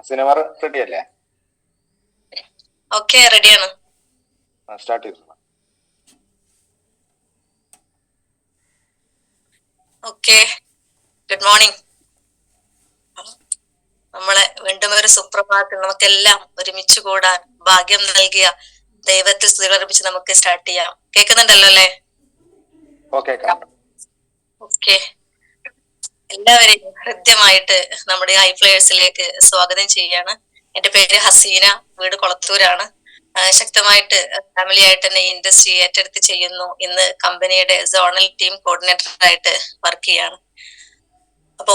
Cinema ready അല്ലേ? Okay, റെഡിയാണ്. Start ചെയ്തു. Okay, good morning. നമ്മളെ വീണ്ടും ഒരു സുപ്രഭാതത്തിൽ നമുക്കെല്ലാം ഒരുമിച്ച് കൂടാൻ ഭാഗ്യം നൽകിയ ദൈവത്തെ സ്തുതികൾപ്പിച്ച് നമുക്ക് സ്റ്റാർട്ട് ചെയ്യാം. കേൾക്കുന്നുണ്ടല്ലോ അല്ലേ? ഓക്കെ, എല്ലാവരെയും ഹൃദ്യമായിട്ട് നമ്മുടെ ഹൈ ഫ്ലയേഴ്സിലേക്ക് സ്വാഗതം ചെയ്യാണ്. എന്റെ പേര് ഹസീന, വീട് കൊളത്തൂരാണ്. ശക്തമായിട്ട് ഫാമിലി ആയിട്ട് തന്നെ ഈ ഇൻഡസ്ട്രി ഏറ്റെടുത്ത് ചെയ്യുന്നു. ഇന്ന് കമ്പനിയുടെ സോണൽ ടീം കോർഡിനേറ്റർ ആയിട്ട് വർക്ക് ചെയ്യാണ്. അപ്പോ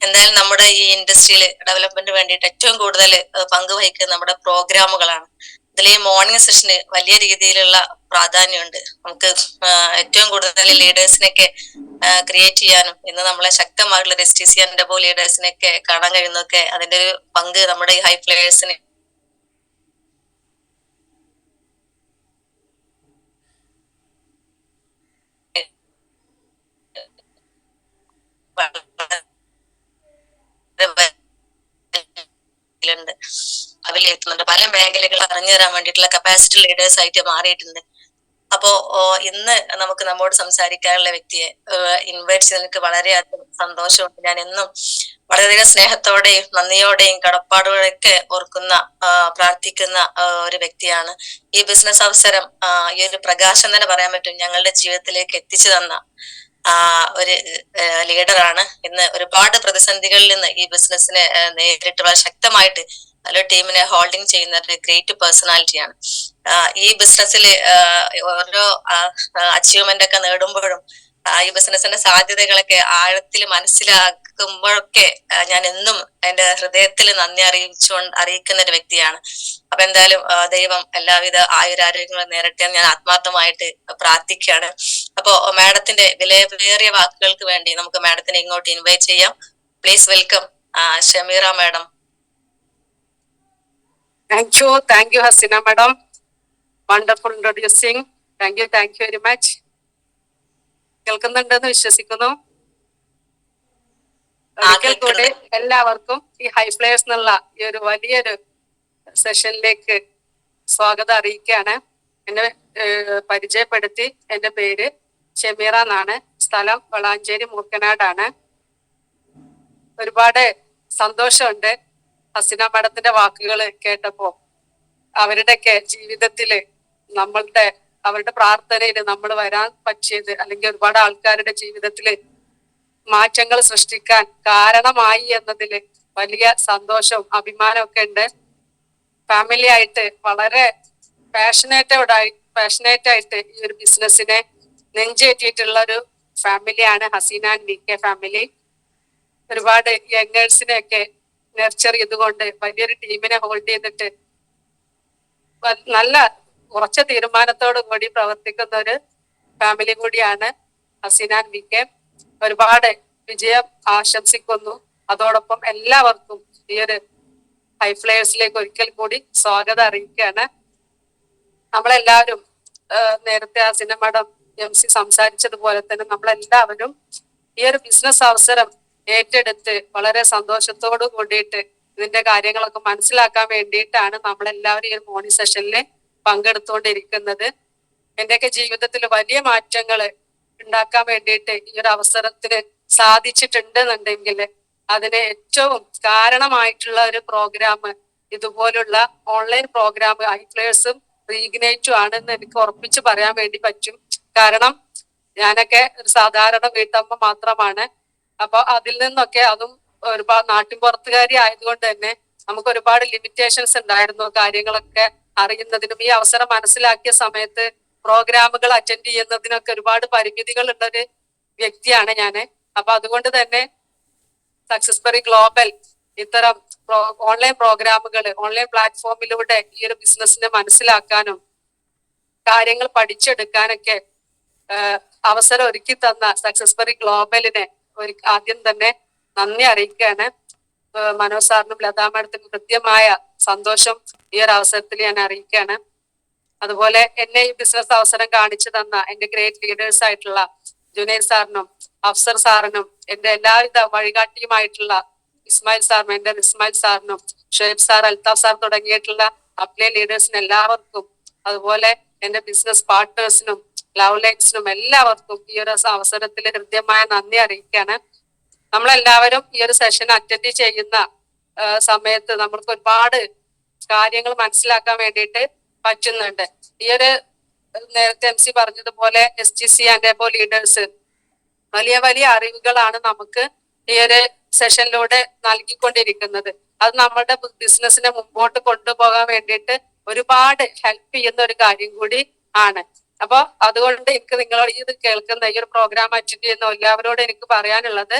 എന്തായാലും നമ്മുടെ ഈ ഇൻഡസ്ട്രിയിൽ ഡെവലപ്മെന്റ് വേണ്ടിയിട്ട് ഏറ്റവും കൂടുതൽ പങ്കുവഹിക്കുന്ന നമ്മുടെ പ്രോഗ്രാമുകളാണ്. ഇതിൽ ഈ മോർണിംഗ് സെഷന് വലിയ രീതിയിലുള്ള പ്രാധാന്യമുണ്ട്. നമുക്ക് ഏറ്റവും കൂടുതൽ ലീഡേഴ്സിനൊക്കെ ക്രിയേറ്റ് ചെയ്യാനും ഇന്ന് നമ്മളെ ശക്തമായിട്ടുള്ള STC ആൻഡ് ഡബോ ലീഡേഴ്സിനൊക്കെ കാണാൻ കഴിയുന്നതൊക്കെ അതിന്റെ ഒരു പങ്ക് നമ്മുടെ ഈ ഹൈ ഫ്ലയേഴ്സിന് എത്തുന്നുണ്ട്. പല മേഖലകൾ അറിഞ്ഞു തരാൻ വേണ്ടിയിട്ടുള്ള കപ്പാസിറ്റി ലീഡേഴ്സ് ആയിട്ട് മാറിയിട്ടുണ്ട്. അപ്പോ ഇന്ന് നമുക്ക് നമ്മോട് സംസാരിക്കാനുള്ള വ്യക്തിയെ ഇൻവൈറ്റ് ചെയ്തതിന് വളരെയധികം സന്തോഷമുണ്ട്. ഞാൻ എന്നും വളരെയധികം സ്നേഹത്തോടെയും നന്ദിയോടെയും കടപ്പാടുകളൊക്കെ ഓർക്കുന്ന പ്രാർത്ഥിക്കുന്ന ഒരു വ്യക്തിയാണ്. ഈ ബിസിനസ് അവസരം ഈ ഒരു പ്രകാശം തന്നെ പറയാൻ പറ്റും ഞങ്ങളുടെ ജീവിതത്തിലേക്ക് എത്തിച്ചു തന്ന ഒരു ലീഡറാണ്. ഇന്ന് ഒരുപാട് പ്രതിസന്ധികളിൽ നിന്ന് ഈ ബിസിനസ്സിനെ നേരിട്ട് വളരെ ശക്തമായിട്ട് നല്ലൊരു ടീമിനെ ഹോൾഡിംഗ് ചെയ്യുന്ന ഒരു ഗ്രേറ്റ് പേഴ്സണാലിറ്റിയാണ്. ഈ ബിസിനസ്സിൽ ഓരോ അച്ചീവ്മെന്റ് ഒക്കെ നേടുമ്പോഴും ഈ ബിസിനസിന്റെ സാധ്യതകളൊക്കെ ആഴത്തിൽ മനസ്സിലാക്കുമ്പോഴൊക്കെ ഞാൻ എന്നും എന്റെ ഹൃദയത്തിൽ നന്ദി അറിയിക്കുന്ന ഒരു വ്യക്തിയാണ്. അപ്പൊ എന്തായാലും ദൈവം എല്ലാവിധ ആയുരാരോഗ്യങ്ങളും നേരട്ടെ എന്ന് ഞാൻ ആത്മാർത്ഥമായിട്ട് പ്രാർത്ഥിക്കുകയാണ്. അപ്പോ മാഡത്തിന്റെ വിലയേറിയ വാക്കുകൾക്ക് വേണ്ടി നമുക്ക് മാഡത്തിനെ ഇങ്ങോട്ട് ഇൻവൈറ്റ് ചെയ്യാം. Please welcome Shameera madam. Thank you, Hasina madam. Wonderful introducing. Thank you very much. കേൾക്കുന്നുണ്ടെന്ന് വിശ്വസിക്കുന്നു. ഒരിക്കൽ കൂടെ എല്ലാവർക്കും ഈ ഹൈ ഫ്ലയേഴ്സ് എന്നുള്ള ഈ ഒരു വലിയൊരു സെഷനിലേക്ക് സ്വാഗതം അറിയിക്കുകയാണ്. എന്നെ പരിചയപ്പെടുത്തി, എന്റെ പേര് ഷമീറ എന്നാണ്. സ്ഥലം വളാഞ്ചേരി മൂർക്കനാടാണ്. ഒരുപാട് സന്തോഷമുണ്ട് ഹസീന മാഡത്തിന്റെ വാക്കുകൾ കേട്ടപ്പോ. അവരുടെയൊക്കെ ജീവിതത്തില് അവരുടെ പ്രാർത്ഥനയിൽ നമ്മൾ വരാൻ പറ്റിയത്, അല്ലെങ്കിൽ ഒരുപാട് ആൾക്കാരുടെ ജീവിതത്തില് മാറ്റങ്ങൾ സൃഷ്ടിക്കാൻ കാരണമായി എന്നതില് വലിയ സന്തോഷവും അഭിമാനവും ഒക്കെ ഉണ്ട്. ഫാമിലി ആയിട്ട് വളരെ പാഷനേറ്റ് ആയിട്ട് ഈ ഒരു ബിസിനസ്സിനെ നെഞ്ചേറ്റിയിട്ടുള്ള ഒരു ഫാമിലിയാണ് ഹസീന ആൻഡ് VK ഫാമിലി. ഒരുപാട് യങ്ങേഴ്സിനെയൊക്കെ നെർച്ചർ ചെയ്തുകൊണ്ട് വലിയൊരു ടീമിനെ ഹോൾഡ് ചെയ്തിട്ട് നല്ല ഉറച്ച തീരുമാനത്തോടു കൂടി പ്രവർത്തിക്കുന്ന ഒരു ഫാമിലി കൂടിയാണ് ഹസീന ആൻഡ് VK. ഒരുപാട് വിജയം ആശംസിക്കുന്നു. അതോടൊപ്പം എല്ലാവർക്കും ഈ ഒരു ഹൈ ഫ്ലയേഴ്സിലേക്ക് ഒരിക്കൽ കൂടി സ്വാഗതം അറിയിക്കുകയാണ്. നമ്മളെല്ലാവരും നേരത്തെ ഹസീന മാഡം MC സംസാരിച്ചതുപോലെ തന്നെ നമ്മളെല്ലാവരും ഈ ഒരു ബിസിനസ് അവസരം ഏറ്റെടുത്ത് വളരെ സന്തോഷത്തോടു കൂടിയിട്ട് ഇതിന്റെ കാര്യങ്ങളൊക്കെ മനസ്സിലാക്കാൻ വേണ്ടിയിട്ടാണ് നമ്മളെല്ലാവരും ഈ മോർണിംഗ് സെഷനിൽ പങ്കെടുത്തുകൊണ്ടിരിക്കുന്നത്. എന്റെയൊക്കെ ജീവിതത്തിൽ വലിയ മാറ്റങ്ങൾ ഉണ്ടാക്കാൻ വേണ്ടിയിട്ട് ഈ ഒരു അവസരത്തിന് സാധിച്ചിട്ടുണ്ടെന്നുണ്ടെങ്കിൽ അതിന് ഏറ്റവും കാരണമായിട്ടുള്ള ഒരു പ്രോഗ്രാം ഇതുപോലുള്ള ഓൺലൈൻ പ്രോഗ്രാം ഹൈ ഫ്ലയേഴ്സും റീഗ്നേറ്റും ആണെന്ന് എനിക്ക് ഉറപ്പിച്ച് പറയാൻ വേണ്ടി പറ്റും. കാരണം ഞാനൊക്കെ ഒരു സാധാരണ വീട്ടമ്മ മാത്രമാണ്. അപ്പൊ അതിൽ നിന്നൊക്കെ, അതും ഒരുപാട് നാട്ടിൻപുറത്തുകാരി ആയതുകൊണ്ട് തന്നെ നമുക്ക് ഒരുപാട് ലിമിറ്റേഷൻസ് ഉണ്ടായിരുന്നു കാര്യങ്ങളൊക്കെ അറിയുന്നതിനും. ഈ അവസരം മനസ്സിലാക്കിയ സമയത്ത് പ്രോഗ്രാമുകൾ അറ്റൻഡ് ചെയ്യുന്നതിനൊക്കെ ഒരുപാട് പരിമിതികൾ ഉള്ള ഒരു വ്യക്തിയാണ് ഞാൻ. അപ്പൊ അതുകൊണ്ട് തന്നെ സക്സസ്ബറി ഗ്ലോബൽ ഇത്തരം ഓൺലൈൻ പ്രോഗ്രാമുകൾ, ഓൺലൈൻ പ്ലാറ്റ്ഫോമിലൂടെ ഈ ഒരു ബിസിനസ്സിനെ മനസ്സിലാക്കാനും കാര്യങ്ങൾ പഠിച്ചെടുക്കാനൊക്കെ അവസരം ഒരുക്കി തന്ന സക്സസ്ബറി ഗ്ലോബലിനെ ആദ്യം തന്നെ നന്ദി അറിയിക്കുകയാണ്. മനോജ് സാറിനും ലതാ മാഡത്തിനും കൃത്യമായ സന്തോഷം ഈ ഒരു അവസരത്തിൽ ഞാൻ അറിയിക്കുകയാണ്. അതുപോലെ എന്നെ ഈ ബിസിനസ് അവസരം കാണിച്ചു തന്ന എന്റെ ഗ്രേറ്റ് ലീഡേഴ്സ് ആയിട്ടുള്ള ജുനൈർ സാറിനും അഫ്സർ സാറിനും, എന്റെ എല്ലാവിധ വഴികാട്ടിയുമായിട്ടുള്ള ഇസ്മായിൽ സാറിനും ഷുഹൈബ് സാർ, അൽത്താഫ് സാർ തുടങ്ങിയിട്ടുള്ള അപ്ലൈ ലീഡേഴ്സിന് എല്ലാവർക്കും, അതുപോലെ എന്റെ ബിസിനസ് പാർട്ട്നേഴ്സിനും ലവ് ലൈൻസിനും എല്ലാവർക്കും ഈ ഒരു അവസരത്തിൽ ഹൃദ്യമായ നന്ദി അറിയിക്കുകയാണ്. നമ്മളെല്ലാവരും ഈ ഒരു സെഷൻ അറ്റൻഡ് ചെയ്യുന്ന സമയത്ത് നമ്മൾക്ക് ഒരുപാട് കാര്യങ്ങൾ മനസ്സിലാക്കാൻ വേണ്ടിയിട്ട് പറ്റുന്നുണ്ട്. ഈ ഒരു നേരത്തെ MC പറഞ്ഞതുപോലെ SGC ആൻഡ് എബോ ലീഡേഴ്സ് വലിയ വലിയ അറിവുകളാണ് നമുക്ക് ഈ ഒരു സെഷനിലൂടെ നൽകിക്കൊണ്ടിരിക്കുന്നത്. അത് നമ്മുടെ ബിസിനസിനെ മുമ്പോട്ട് കൊണ്ടുപോകാൻ വേണ്ടിയിട്ട് ഒരുപാട് ഹെൽപ്പ് ചെയ്യുന്ന ഒരു കാര്യം കൂടി ആണ്. അപ്പൊ അതുകൊണ്ട് എനിക്ക് നിങ്ങളോട് ഇത് കേൾക്കുന്ന ഈ ഒരു പ്രോഗ്രാം അറ്റൻഡ് ചെയ്യുന്ന എല്ലാവരോടും എനിക്ക് പറയാനുള്ളത്,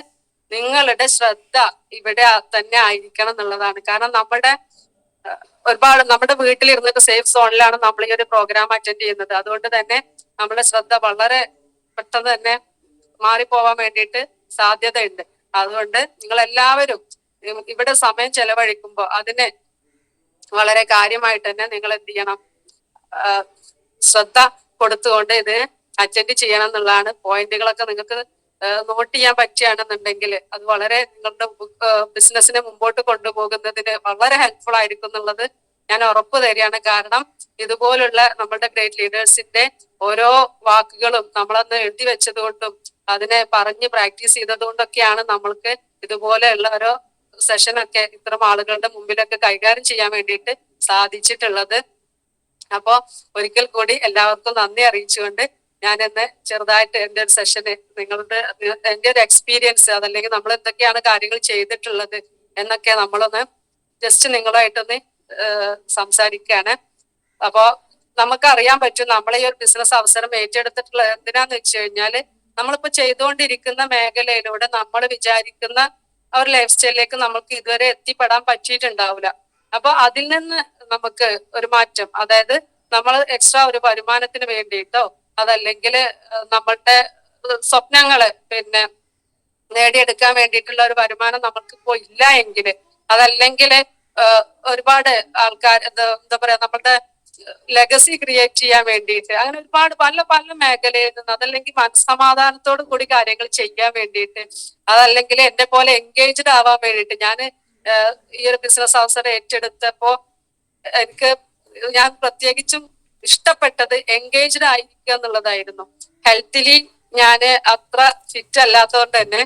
നിങ്ങളുടെ ശ്രദ്ധ ഇവിടെ തന്നെ ആയിരിക്കണം എന്നുള്ളതാണ്. കാരണം നമ്മുടെ വീട്ടിലിരുന്നിട്ട് സേഫ് സോണിലാണ് നമ്മൾ ഈ ഒരു പ്രോഗ്രാം അറ്റൻഡ് ചെയ്യുന്നത്. അതുകൊണ്ട് തന്നെ നമ്മുടെ ശ്രദ്ധ വളരെ പെട്ടെന്ന് തന്നെ മാറിപ്പോവാൻ വേണ്ടിയിട്ട് സാധ്യതയുണ്ട്. അതുകൊണ്ട് നിങ്ങൾ എല്ലാവരും ഇവിടെ സമയം ചെലവഴിക്കുമ്പോൾ അതിനെ വളരെ കാര്യമായിട്ട് തന്നെ നിങ്ങൾ എന്ത് ചെയ്യണം, ശ്രദ്ധ കൊടുത്തുകൊണ്ട് ഇത് അറ്റൻഡ് ചെയ്യണം എന്നുള്ളതാണ്. പോയിന്റുകളൊക്കെ നിങ്ങൾക്ക് നോട്ട് ചെയ്യാൻ പറ്റുകയാണെന്നുണ്ടെങ്കിൽ അത് വളരെ നിങ്ങളുടെ ബിസിനസിനെ മുമ്പോട്ട് കൊണ്ടുപോകുന്നതിന് വളരെ ഹെൽപ്ഫുൾ ആയിരിക്കും എന്നുള്ളത് ഞാൻ ഉറപ്പ് തരികയാണ്. കാരണം ഇതുപോലുള്ള നമ്മുടെ ഗ്രേറ്റ് ലീഡേഴ്സിന്റെ ഓരോ വാക്കുകളും നമ്മളന്ന് എഴുതി വെച്ചത് കൊണ്ടും അതിനെ പറഞ്ഞ് പ്രാക്ടീസ് ചെയ്തത് കൊണ്ടൊക്കെയാണ് നമ്മൾക്ക് ഇതുപോലെയുള്ള ഓരോ സെഷനൊക്കെ ഇത്തരം ആളുകളുടെ മുമ്പിലൊക്കെ കൈകാര്യം ചെയ്യാൻ വേണ്ടിയിട്ട് സാധിച്ചിട്ടുള്ളത്. അപ്പോ ഒരിക്കൽ കൂടി എല്ലാവർക്കും നന്ദി അറിയിച്ചുകൊണ്ട് ഞാൻ ഇന്ന് ചെറുതായിട്ട് എൻ്റെ ഒരു സെഷന് എൻ്റെ ഒരു എക്സ്പീരിയൻസ്, അതല്ലെങ്കിൽ നമ്മൾ എന്തൊക്കെയാണ് കാര്യങ്ങൾ ചെയ്തിട്ടുള്ളത് എന്നൊക്കെ നമ്മളൊന്ന് ജസ്റ്റ് നിങ്ങളുമായിട്ടൊന്ന് സംസാരിക്കുകയാണ്. അപ്പോ നമുക്ക് അറിയാൻ പറ്റും നമ്മളെ ഈ ഒരു ബിസിനസ് അവസരം ഏറ്റെടുത്തിട്ടുള്ളത് എന്തിനാന്ന് വെച്ച് കഴിഞ്ഞാല് നമ്മളിപ്പോ ചെയ്തുകൊണ്ടിരിക്കുന്ന മേഖലയിലൂടെ നമ്മൾ വിചാരിക്കുന്ന ഒരു ലൈഫ് സ്റ്റൈലിലേക്ക് നമുക്ക് ഇതുവരെ എത്തിപ്പെടാൻ പറ്റിയിട്ടുണ്ടാവില്ല. അപ്പൊ അതിൽ നിന്ന് നമുക്ക് ഒരു മാറ്റം, അതായത് നമ്മൾ എക്സ്ട്രാ ഒരു വരുമാനത്തിന് വേണ്ടിയിട്ടോ അതല്ലെങ്കിൽ നമ്മളുടെ സ്വപ്നങ്ങള് നേടിയെടുക്കാൻ വേണ്ടിയിട്ടുള്ള ഒരു വരുമാനം നമുക്കിപ്പോ ഇല്ല എങ്കിൽ, അതല്ലെങ്കിൽ ഒരുപാട് ആൾക്കാർ എന്താ പറയാ നമ്മളുടെ ലെഗസി ക്രിയേറ്റ് ചെയ്യാൻ വേണ്ടിയിട്ട് അങ്ങനെ ഒരുപാട് പല പല മേഖലയിൽ നിന്ന്, അതല്ലെങ്കിൽ മനസ്സമാധാനത്തോടു കൂടി കാര്യങ്ങൾ ചെയ്യാൻ വേണ്ടിയിട്ട്, അതല്ലെങ്കിൽ എന്നെ പോലെ എൻഗേജ്ഡ് ആവാൻ വേണ്ടിയിട്ട് ഞാൻ ഈ ഒരു ബിസിനസ് അവസരം ഏറ്റെടുത്തപ്പോ ഞാൻ പ്രത്യേകിച്ചും ഇഷ്ടപ്പെട്ടത് എൻഗേജ്ഡ് ആയിരിക്കുക എന്നുള്ളതായിരുന്നു. ഹെൽത്തിലി ഞാന് അത്ര ഫിറ്റ് അല്ലാത്തതുകൊണ്ട് തന്നെ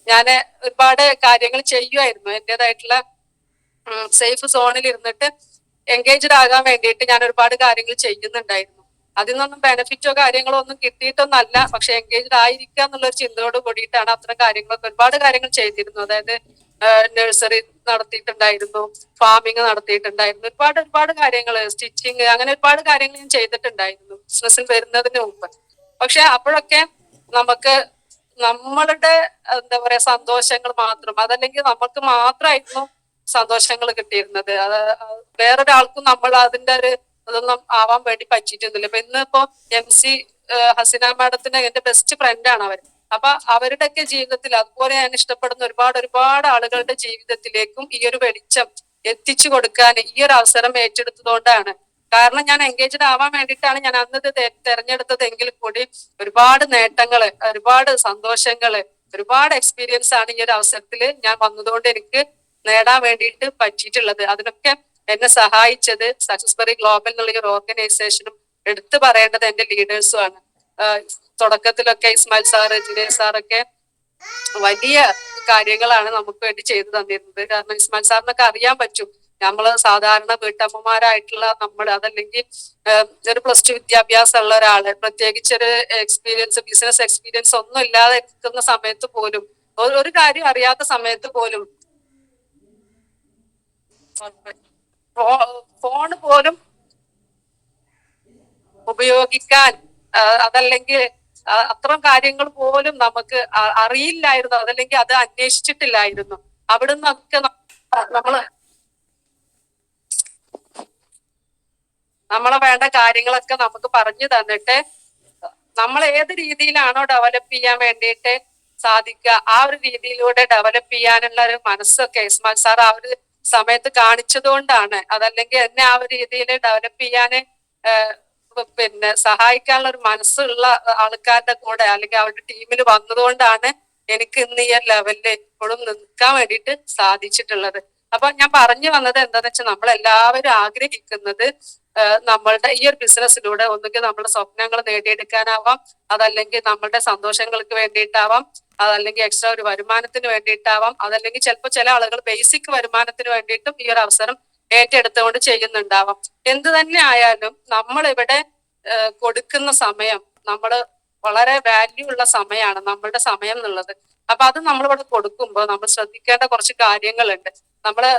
ഞാന് ഒരുപാട് കാര്യങ്ങൾ ചെയ്യുമായിരുന്നു. എന്റേതായിട്ടുള്ള സേഫ് സോണിൽ ഇരുന്നിട്ട് എൻഗേജ്ഡ് ആകാൻ വേണ്ടിയിട്ട് ഞാൻ ഒരുപാട് കാര്യങ്ങൾ ചെയ്യുന്നുണ്ടായിരുന്നു. അതിൽ നിന്നൊന്നും ബെനിഫിറ്റോ കാര്യങ്ങളോ ഒന്നും കിട്ടിയിട്ടൊന്നല്ല, പക്ഷെ എൻഗേജ്ഡ് ആയിരിക്കുക എന്നുള്ളൊരു ചിന്തയോട് കൂടിയിട്ടാണ് അത്തരം കാര്യങ്ങളൊക്കെ ഒരുപാട് കാര്യങ്ങൾ ചെയ്തിരുന്നു. അതായത് നഴ്സറി നടത്തിയിട്ടുണ്ടായിരുന്നു, ഫാമിങ് നടത്തിയിട്ടുണ്ടായിരുന്നു, ഒരുപാട് കാര്യങ്ങൾ, സ്റ്റിച്ചിങ്, അങ്ങനെ ഒരുപാട് കാര്യങ്ങൾ ഞാൻ ചെയ്തിട്ടുണ്ടായിരുന്നു ബിസിനസ്സിൽ വരുന്നതിന് മുമ്പ്. പക്ഷെ അപ്പോഴൊക്കെ നമുക്ക് നമ്മളുടെ എന്താ പറയാ സന്തോഷങ്ങൾ മാത്രം, അതല്ലെങ്കിൽ നമുക്ക് മാത്രമായിരുന്നു സന്തോഷങ്ങൾ കിട്ടിയിരുന്നത്. അത് വേറൊരാൾക്കും നമ്മൾ അതിന്റെ അതൊന്നും ആവാൻ വേണ്ടി പറ്റിയിട്ടൊന്നുമില്ല. ഇപ്പൊ ഇന്നിപ്പോ MC ഹസീന മാഡത്തിന് എന്റെ ബെസ്റ്റ് ഫ്രണ്ടാണ് അവർ. അപ്പൊ അവരുടെയൊക്കെ ജീവിതത്തിൽ അതുപോലെ ഞാൻ ഇഷ്ടപ്പെടുന്ന ഒരുപാട് ആളുകളുടെ ജീവിതത്തിലേക്കും ഈ ഒരു വെളിച്ചം എത്തിച്ചു കൊടുക്കാൻ ഈ ഒരു അവസരം ഏറ്റെടുത്തതുകൊണ്ടാണ്. കാരണം ഞാൻ എൻഗേജ്ഡ് ആവാൻ വേണ്ടിയിട്ടാണ് ഞാൻ അന്നത് തെരഞ്ഞെടുത്തതെങ്കിൽ കൂടി ഒരുപാട് നേട്ടങ്ങള്, ഒരുപാട് സന്തോഷങ്ങള്, ഒരുപാട് എക്സ്പീരിയൻസ് ആണ് ഈ ഒരു അവസരത്തിൽ ഞാൻ വന്നതുകൊണ്ട് എനിക്ക് നേടാൻ വേണ്ടിയിട്ട് പറ്റിയിട്ടുള്ളത്. അതിനൊക്കെ എന്നെ സഹായിച്ചത് സക്സസ്ബറി ഗ്ലോബൽ എന്നുള്ള ഒരു ഓർഗനൈസേഷനും എടുത്തു പറയേണ്ടത് എന്റെ ലീഡേഴ്സും ആണ്. തുടക്കത്തിലൊക്കെ ഇസ്മായിൽ സാറ്, ജിനേഷ് സാറൊക്കെ വലിയ കാര്യങ്ങളാണ് നമുക്ക് വേണ്ടി ചെയ്തു തന്നിരുന്നത്. കാരണം ഇസ്മായിൽ സാറിനൊക്കെ അറിയാൻ പറ്റും നമ്മള് സാധാരണ വീട്ടമ്മമാരായിട്ടുള്ള നമ്മൾ, അതല്ലെങ്കിൽ ഒരു +2 വിദ്യാഭ്യാസം ഉള്ള ഒരാള്, പ്രത്യേകിച്ചൊരു എക്സ്പീരിയൻസ്, ബിസിനസ് എക്സ്പീരിയൻസ് ഒന്നും ഇല്ലാതെ ഇരിക്കുന്ന സമയത്ത് പോലും, ഒരു കാര്യം അറിയാത്ത സമയത്ത് പോലും ഫോൺ പോലും ഉപയോഗിക്കാൻ, അതല്ലെങ്കിൽ അത്തരം കാര്യങ്ങൾ പോലും നമുക്ക് അറിയില്ലായിരുന്നു, അതല്ലെങ്കിൽ അത് അന്വേഷിച്ചിട്ടില്ലായിരുന്നു. അവിടുന്നൊക്കെ നമ്മളെ വേണ്ട കാര്യങ്ങളൊക്കെ നമുക്ക് പറഞ്ഞു തന്നിട്ട് നമ്മൾ ഏത് രീതിയിലാണോ ഡെവലപ്പ് ചെയ്യാൻ വേണ്ടിയിട്ട് സാധിക്കുക ആ ഒരു രീതിയിലൂടെ ഡെവലപ്പ് ചെയ്യാനുള്ള ഒരു മനസ്സൊക്കെ ഇസ്മാൽ സാർ ആ ഒരു സമയത്ത് കാണിച്ചതുകൊണ്ടാണ്, അതല്ലെങ്കിൽ എന്നെ ആ ഒരു രീതിയിൽ ഡെവലപ്പ് ചെയ്യാന് സഹായിക്കാനുള്ള ഒരു മനസ്സുള്ള ആൾക്കാരുടെ കൂടെ അല്ലെങ്കിൽ അവരുടെ ടീമിൽ വന്നതുകൊണ്ടാണ് എനിക്ക് ഇന്ന് ഈ ലെവലിൽ ഇപ്പോഴും നിൽക്കാൻ വേണ്ടിയിട്ട് സാധിച്ചിട്ടുള്ളത്. അപ്പൊ ഞാൻ പറഞ്ഞു വന്നത് എന്താന്ന് വെച്ചാൽ നമ്മൾ എല്ലാവരും ആഗ്രഹിക്കുന്നത് നമ്മളുടെ ഈ ഒരു ബിസിനസ്സിലൂടെ ഒന്നുകിൽ നമ്മുടെ സ്വപ്നങ്ങൾ നേടിയെടുക്കാനാവാം, അതല്ലെങ്കിൽ നമ്മളുടെ സന്തോഷങ്ങൾക്ക് വേണ്ടിയിട്ടാവാം, അതല്ലെങ്കിൽ എക്സ്ട്രാ ഒരു വരുമാനത്തിന് വേണ്ടിയിട്ടാവാം, അതല്ലെങ്കിൽ ചിലപ്പോൾ ചില ആളുകൾ ബേസിക് വരുമാനത്തിന് വേണ്ടിയിട്ടും ഈ ഒരു അവസരം ഏറ്റെടുത്തുകൊണ്ട് ചെയ്യുന്നുണ്ടാവാം. എന്ത് തന്നെ ആയാലും നമ്മൾ ഇവിടെ കൊടുക്കുന്ന സമയം നമ്മൾ വളരെ വാല്യൂ ഉള്ള സമയമാണ് നമ്മളുടെ സമയം എന്നുള്ളത്. അപ്പൊ അത് നമ്മളിവിടെ കൊടുക്കുമ്പോൾ നമ്മൾ ശ്രദ്ധിക്കേണ്ട കുറച്ച് കാര്യങ്ങളുണ്ട്. നമ്മള്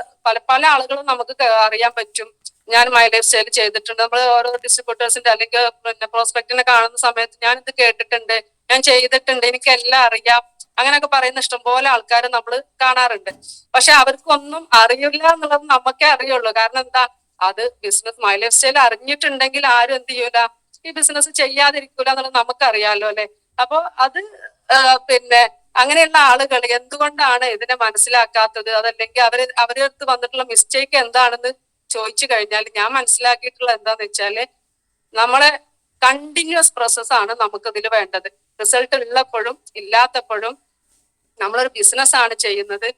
പല ആളുകളും നമുക്ക് അറിയാൻ പറ്റും. ഞാൻ മൈ ലൈഫ് സ്റ്റൈൽ ചെയ്തിട്ടുണ്ട്. നമ്മൾ ഓരോ ഡിസ്ട്രിബ്യൂട്ടേഴ്സിന്റെ അല്ലെങ്കിൽ പിന്നെ പ്രോസ്പെക്റ്റിനെ കാണുന്ന സമയത്ത് ഞാൻ ഇത് കേട്ടിട്ടുണ്ട്, ഞാൻ ചെയ്തിട്ടുണ്ട്, എനിക്കെല്ലാം അറിയാം, അങ്ങനെയൊക്കെ പറയുന്ന ഇഷ്ടംപോലെ ആൾക്കാർ നമ്മൾ കാണാറുണ്ട്. പക്ഷെ അവർക്കൊന്നും അറിയില്ല എന്നുള്ളത് നമുക്കേ അറിയുള്ളൂ. കാരണം എന്താ, അത് ബിസിനസ് മൈ ലൈഫ് സ്റ്റൈൽ അറിഞ്ഞിട്ടുണ്ടെങ്കിൽ ആരും എന്ത് ചെയ്യൂല, ഈ ബിസിനസ് ചെയ്യാതിരിക്കൂല എന്നുള്ളത് നമുക്കറിയാലോ അല്ലെ. അപ്പൊ അത് പിന്നെ അങ്ങനെയുള്ള ആളുകൾ എന്തുകൊണ്ടാണ് ഇതിനെ മനസ്സിലാക്കാത്തത്, അതല്ലെങ്കിൽ അവരുടെ അടുത്ത് വന്നിട്ടുള്ള മിസ്റ്റേക്ക് എന്താണെന്ന് ചോദിച്ചു കഴിഞ്ഞാൽ ഞാൻ മനസ്സിലാക്കിയിട്ടുള്ള എന്താന്ന് വെച്ചാല് നമ്മളെ കണ്ടിന്യൂസ് പ്രോസസ്സാണ് നമുക്ക് ഇതിൽ വേണ്ടത്. റിസൾട്ട് ഉള്ളപ്പോഴും ഇല്ലാത്തപ്പോഴും നമ്മളൊരു ബിസിനസ് ആണ് ചെയ്യുന്നത്.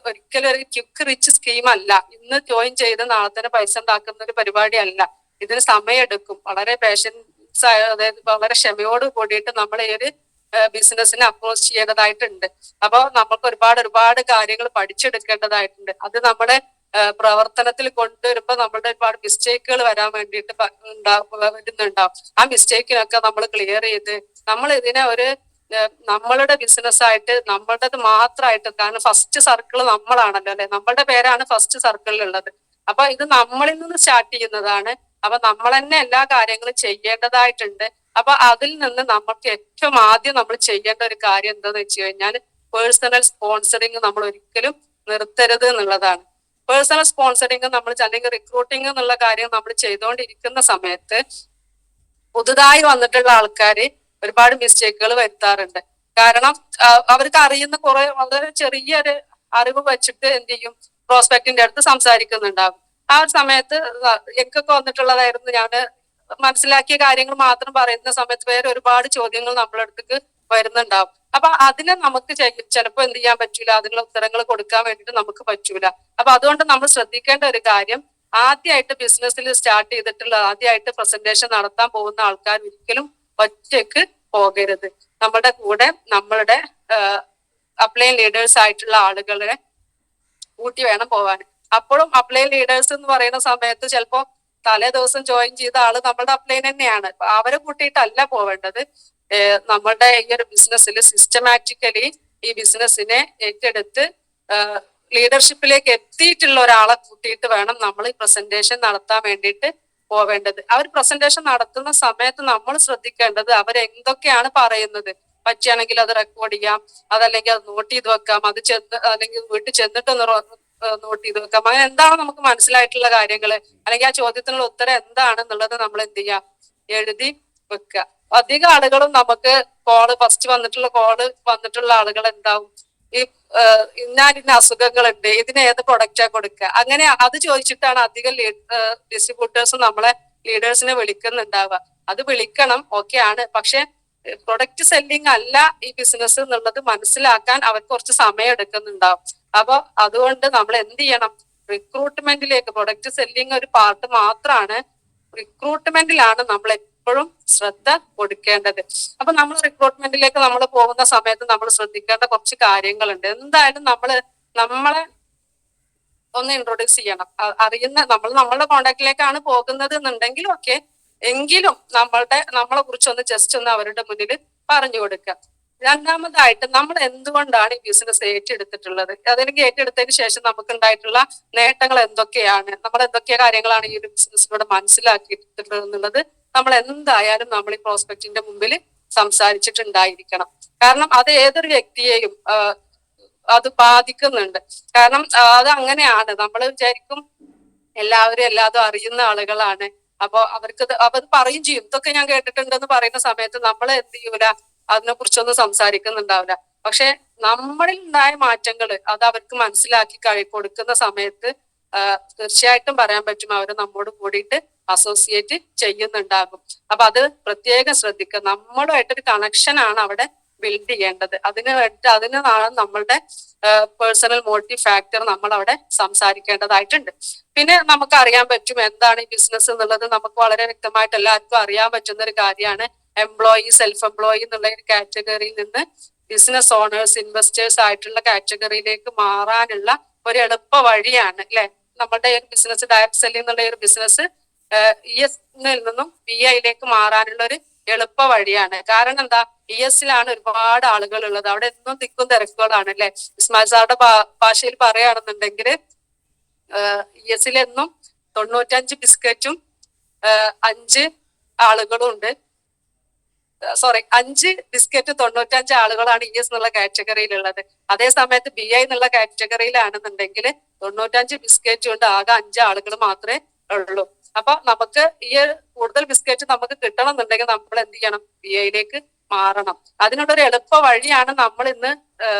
ഒരിക്കലും ഒരു ക്വിക്ക് റിച്ച് സ്കീം അല്ല. ഇന്ന് ജോയിൻ ചെയ്ത് നാളെ തന്നെ പൈസ ഉണ്ടാക്കുന്ന ഒരു പരിപാടി അല്ല. ഇതിന് സമയമെടുക്കും. വളരെ പേഷ്യൻസ്, അതായത് വളരെ ക്ഷമയോട് കൂടിയിട്ട് നമ്മൾ ഈ ഒരു ബിസിനസ്സിനെ അപ്രോച്ച് ചെയ്യേണ്ടതായിട്ടുണ്ട്. അപ്പോൾ നമുക്ക് ഒരുപാട് കാര്യങ്ങൾ പഠിച്ചെടുക്കേണ്ടതായിട്ടുണ്ട്. അത് നമ്മുടെ പ്രവർത്തനത്തിൽ കൊണ്ടുവരുമ്പോൾ നമ്മളുടെ ഒരുപാട് മിസ്റ്റേക്കുകൾ വരാൻ വേണ്ടിയിട്ട് വരുന്നുണ്ടാവും. ആ മിസ്റ്റേക്കിനൊക്കെ നമ്മൾ ക്ലിയർ ചെയ്ത് നമ്മൾ ഇതിനെ ഒരു നമ്മളുടെ ബിസിനസ്സായിട്ട് നമ്മളുടേത് മാത്രമായിട്ട്, കാരണം ഫസ്റ്റ് സർക്കിൾ നമ്മളാണല്ലോ അല്ലെ, നമ്മളുടെ പേരാണ് ഫസ്റ്റ് സർക്കിളിലുള്ളത്. അപ്പൊ ഇത് നമ്മളിൽ നിന്ന് സ്റ്റാർട്ട് ചെയ്യുന്നതാണ്. അപ്പൊ നമ്മൾ തന്നെ എല്ലാ കാര്യങ്ങളും ചെയ്യേണ്ടതായിട്ടുണ്ട്. അപ്പൊ അതിൽ നിന്ന് നമുക്ക് ഏറ്റവും ആദ്യം നമ്മൾ ചെയ്യേണ്ട ഒരു കാര്യം എന്താന്ന് വെച്ച് കഴിഞ്ഞാൽ പേഴ്സണൽ സ്പോൺസറിങ് നമ്മൾ ഒരിക്കലും നിർത്തരുത് എന്നുള്ളതാണ്. പേഴ്സണൽ സ്പോൺസറിങ് നമ്മൾ അല്ലെങ്കിൽ റിക്രൂട്ടിങ് എന്നുള്ള കാര്യം നമ്മൾ ചെയ്തുകൊണ്ടിരിക്കുന്ന സമയത്ത് പുതുതായി വന്നിട്ടുള്ള ആൾക്കാര് ഒരുപാട് മിസ്റ്റേക്കുകൾ വരുത്താറുണ്ട്. കാരണം അവർക്ക് അറിയുന്ന കുറെ വളരെ ചെറിയൊരു അറിവ് വെച്ചിട്ട് എന്ത് ചെയ്യും, പ്രോസ്പെക്റ്റിന്റെ അടുത്ത് സംസാരിക്കുന്നുണ്ടാകും. ആ ഒരു സമയത്ത് എനിക്കൊക്കെ വന്നിട്ടുള്ളതായിരുന്നു, ഞാൻ മനസ്സിലാക്കിയ കാര്യങ്ങൾ മാത്രം പറയുന്ന സമയത്ത് വേറെ ഒരുപാട് ചോദ്യങ്ങൾ നമ്മളെ അടുത്തേക്ക് വരുന്നുണ്ടാവും. അപ്പൊ അതിനെ നമുക്ക് ചിലപ്പോൾ എന്ത് ചെയ്യാൻ പറ്റൂല, അതിനുള്ള ഉത്തരങ്ങൾ കൊടുക്കാൻ വേണ്ടിയിട്ട് നമുക്ക് പറ്റൂല. അപ്പൊ അതുകൊണ്ട് നമ്മൾ ശ്രദ്ധിക്കേണ്ട ഒരു കാര്യം, ആദ്യമായിട്ട് ബിസിനസ്സിൽ സ്റ്റാർട്ട് ചെയ്തിട്ടുള്ള ആദ്യമായിട്ട് പ്രസന്റേഷൻ നടത്താൻ പോകുന്ന ആൾക്കാർ ഒരിക്കലും ഒറ്റയ്ക്ക് പോകരുത്. നമ്മുടെ കൂടെ നമ്മളുടെ അപ്ലൈൻ ലീഡേഴ്സ് ആയിട്ടുള്ള ആളുകളെ കൂട്ടി വേണം പോവാൻ. അപ്പോഴും അപ്ലൈൻ ലീഡേഴ്സ് എന്ന് പറയുന്ന സമയത്ത് ചിലപ്പോ തലേ ദിവസം ജോയിൻ ചെയ്ത ആള് നമ്മുടെ അപ്ലൈൻ തന്നെയാണ്. അവരെ കൂട്ടിയിട്ടല്ല പോവേണ്ടത്. നമ്മളുടെ ഈ ഒരു ബിസിനസ്സിൽ സിസ്റ്റമാറ്റിക്കലി ഈ ബിസിനസ്സിനെ ഏറ്റെടുത്ത് ലീഡർഷിപ്പിലേക്ക് എത്തിയിട്ടുള്ള ഒരാളെ കൂട്ടിയിട്ട് വേണം നമ്മൾ ഈ പ്രസന്റേഷൻ നടത്താൻ വേണ്ടിയിട്ട് പോവേണ്ടത്. അവർ പ്രസന്റേഷൻ നടത്തുന്ന സമയത്ത് നമ്മൾ ശ്രദ്ധിക്കേണ്ടത് അവരെന്തൊക്കെയാണ് പറയുന്നത്. പറ്റുകയാണെങ്കിൽ അത് റെക്കോർഡ് ചെയ്യാം, അതല്ലെങ്കിൽ അത് നോട്ട് ചെയ്ത് വെക്കാം, അത് അല്ലെങ്കിൽ വീട്ടിൽ ചെന്നിട്ട് നോട്ട് ചെയ്ത് വെക്കാം. അങ്ങനെ എന്താണ് നമുക്ക് മനസ്സിലായിട്ടുള്ള കാര്യങ്ങൾ, അല്ലെങ്കിൽ ആ ചോദ്യത്തിനുള്ള ഉത്തരം എന്താണെന്നുള്ളത് നമ്മൾ എന്ത് ചെയ്യാം, എഴുതി വെക്കുക. അധികം ആളുകളും നമുക്ക് ഫസ്റ്റ് വന്നിട്ടുള്ള ആളുകൾ എന്താവും, ഈ ഇന്ന അസുഖങ്ങളുണ്ട്, ഇതിന് ഏത് പ്രൊഡക്റ്റാ കൊടുക്കുക, അങ്ങനെ അത് ചോദിച്ചിട്ടാണ് അധികം ഡിസ്ട്രിബ്യൂട്ടേഴ്സ് നമ്മളെ ലീഡേഴ്സിനെ വിളിക്കുന്നുണ്ടാവുക. അത് വിളിക്കണം, ഓക്കെ ആണ്. പക്ഷെ പ്രൊഡക്റ്റ് സെല്ലിംഗ് അല്ല ഈ ബിസിനസ് എന്നുള്ളത് മനസ്സിലാക്കാൻ അവർക്ക് കുറച്ച് സമയം എടുക്കുന്നുണ്ടാവും. അപ്പൊ അതുകൊണ്ട് നമ്മൾ എന്ത് ചെയ്യണം, റിക്രൂട്ട്മെന്റിലേക്ക്, പ്രൊഡക്റ്റ് സെല്ലിംഗ് ഒരു പാർട്ട് മാത്രമാണ്, റിക്രൂട്ട്മെന്റിലാണ് നമ്മൾ എപ്പോഴും ശ്രദ്ധ കൊടുക്കേണ്ടത്. അപ്പൊ നമ്മൾ റിക്രൂട്ട്മെന്റിലേക്ക് നമ്മൾ പോകുന്ന സമയത്ത് നമ്മൾ ശ്രദ്ധിക്കേണ്ട കുറച്ച് കാര്യങ്ങളുണ്ട്. എന്തായാലും നമ്മളെ ഒന്ന് ഇൻട്രൊഡ്യൂസ് ചെയ്യണം. നമ്മളുടെ കോണ്ടാക്റ്റിലേക്കാണ് പോകുന്നത് എന്നുണ്ടെങ്കിൽ ഓക്കെ, എങ്കിലും നമ്മളെ കുറിച്ച് ഒന്ന് ജസ്റ്റ് ഒന്ന് അവരുടെ മുന്നിൽ പറഞ്ഞു കൊടുക്കുക. രണ്ടാമതായിട്ട് നമ്മൾ എന്തുകൊണ്ടാണ് ഈ ബിസിനസ് ഏറ്റെടുത്തിട്ടുള്ളത്, അതിലേക്ക് ഏറ്റെടുത്തതിന് ശേഷം നമുക്ക് ഉണ്ടായിട്ടുള്ള നേട്ടങ്ങൾ എന്തൊക്കെയാണ്, നമ്മൾ എന്തൊക്കെ കാര്യങ്ങളാണ് ഈ ഒരു ബിസിനസ്സിലൂടെ മനസ്സിലാക്കിയിട്ടുള്ളത് എന്നുള്ളത് നമ്മൾ എന്തായാലും നമ്മൾ ഈ പ്രോസ്പെക്റ്റിന്റെ മുമ്പിൽ സംസാരിച്ചിട്ടുണ്ടായിരിക്കണം. കാരണം അത് ഏതൊരു വ്യക്തിയെയും അത് ബാധിക്കുന്നുണ്ട്. കാരണം അത് അങ്ങനെയാണ്. നമ്മൾ വിചാരിക്കും എല്ലാവരും എല്ലാതും അറിയുന്ന ആളുകളാണ്, അപ്പൊ അവർ പറയും ചെയ്യും, ഇതൊക്കെ ഞാൻ കേട്ടിട്ടുണ്ടെന്ന് പറയുന്ന സമയത്ത് നമ്മൾ എന്ത് ചെയ്യൂല, അതിനെ കുറിച്ചൊന്നും സംസാരിക്കുന്നുണ്ടാവില്ല. പക്ഷെ നമ്മളിൽ ഉണ്ടായ മാറ്റങ്ങൾ അത് അവർക്ക് മനസ്സിലാക്കി കൊടുക്കുന്ന സമയത്ത് തീർച്ചയായിട്ടും പറയാൻ പറ്റും അവർ നമ്മോട് കൂടിയിട്ട് അസോസിയേറ്റ് ചെയ്യുന്നുണ്ടാകും. അപ്പൊ അത് പ്രത്യേകം ശ്രദ്ധിക്കുക. നമ്മളുമായിട്ടൊരു കണക്ഷൻ ആണ് അവിടെ ബിൽഡ് ചെയ്യേണ്ടത്. അതിനാണ് നമ്മളുടെ പേഴ്സണൽ മോട്ടീവ് ഫാക്ടർ നമ്മൾ അവിടെ സംസാരിക്കേണ്ടതായിട്ടുണ്ട്. പിന്നെ നമുക്ക് അറിയാൻ പറ്റും എന്താണ് ഈ ബിസിനസ് എന്നുള്ളത്. നമുക്ക് വളരെ വ്യക്തമായിട്ട് എല്ലാവർക്കും അറിയാൻ പറ്റുന്ന ഒരു കാര്യമാണ്. എംപ്ലോയി, സെൽഫ് എംപ്ലോയി എന്നുള്ള ഒരു കാറ്റഗറിയിൽ നിന്ന് ബിസിനസ് ഓണേഴ്സ്, ഇൻവെസ്റ്റേഴ്സ് ആയിട്ടുള്ള കാറ്റഗറിയിലേക്ക് മാറാനുള്ള ഒരു എളുപ്പ വഴിയാണ് അല്ലെ നമ്മുടെ ഒരു ബിസിനസ്. ഡയറക്ട് സെല്ലിംഗ് എന്നുള്ള ഒരു ബിസിനസ് ES നിന്നും PIയിലേക്ക് മാറാനുള്ള ഒരു എളുപ്പ വഴിയാണ്. കാരണം എന്താ, ESലാണ് ഒരുപാട് ആളുകൾ ഉള്ളത്. അവിടെ എന്നും തിക്കും തിരക്കുകളാണ് അല്ലെ. ഇസ്മായിൽ സാറുടെ ഭാഷയിൽ പറയുകയാണെന്നുണ്ടെങ്കിൽ ESലെന്നും 95 ബിസ്ക്കറ്റും 5 ആളുകളും ഉണ്ട്. 5 ബിസ്ക്കറ്റ് 95 ആളുകളാണ് ES എന്നുള്ള കാറ്റഗറിയിലുള്ളത്. അതേ സമയത്ത് BI എന്നുള്ള കാറ്റഗറിയിലാണെന്നുണ്ടെങ്കിൽ 95 ബിസ്ക്കറ്റ് കൊണ്ട് ആകെ 5 ആളുകൾ മാത്രമേ ഉള്ളൂ. അപ്പൊ നമുക്ക് ഈ കൂടുതൽ ബിസ്ക്കറ്റ് നമുക്ക് കിട്ടണം എന്നുണ്ടെങ്കിൽ നമ്മൾ എന്ത് ചെയ്യണം, BIയിലേക്ക് മാറണം. അതിനുള്ളൊരു എളുപ്പ വഴിയാണ് നമ്മൾ ഇന്ന്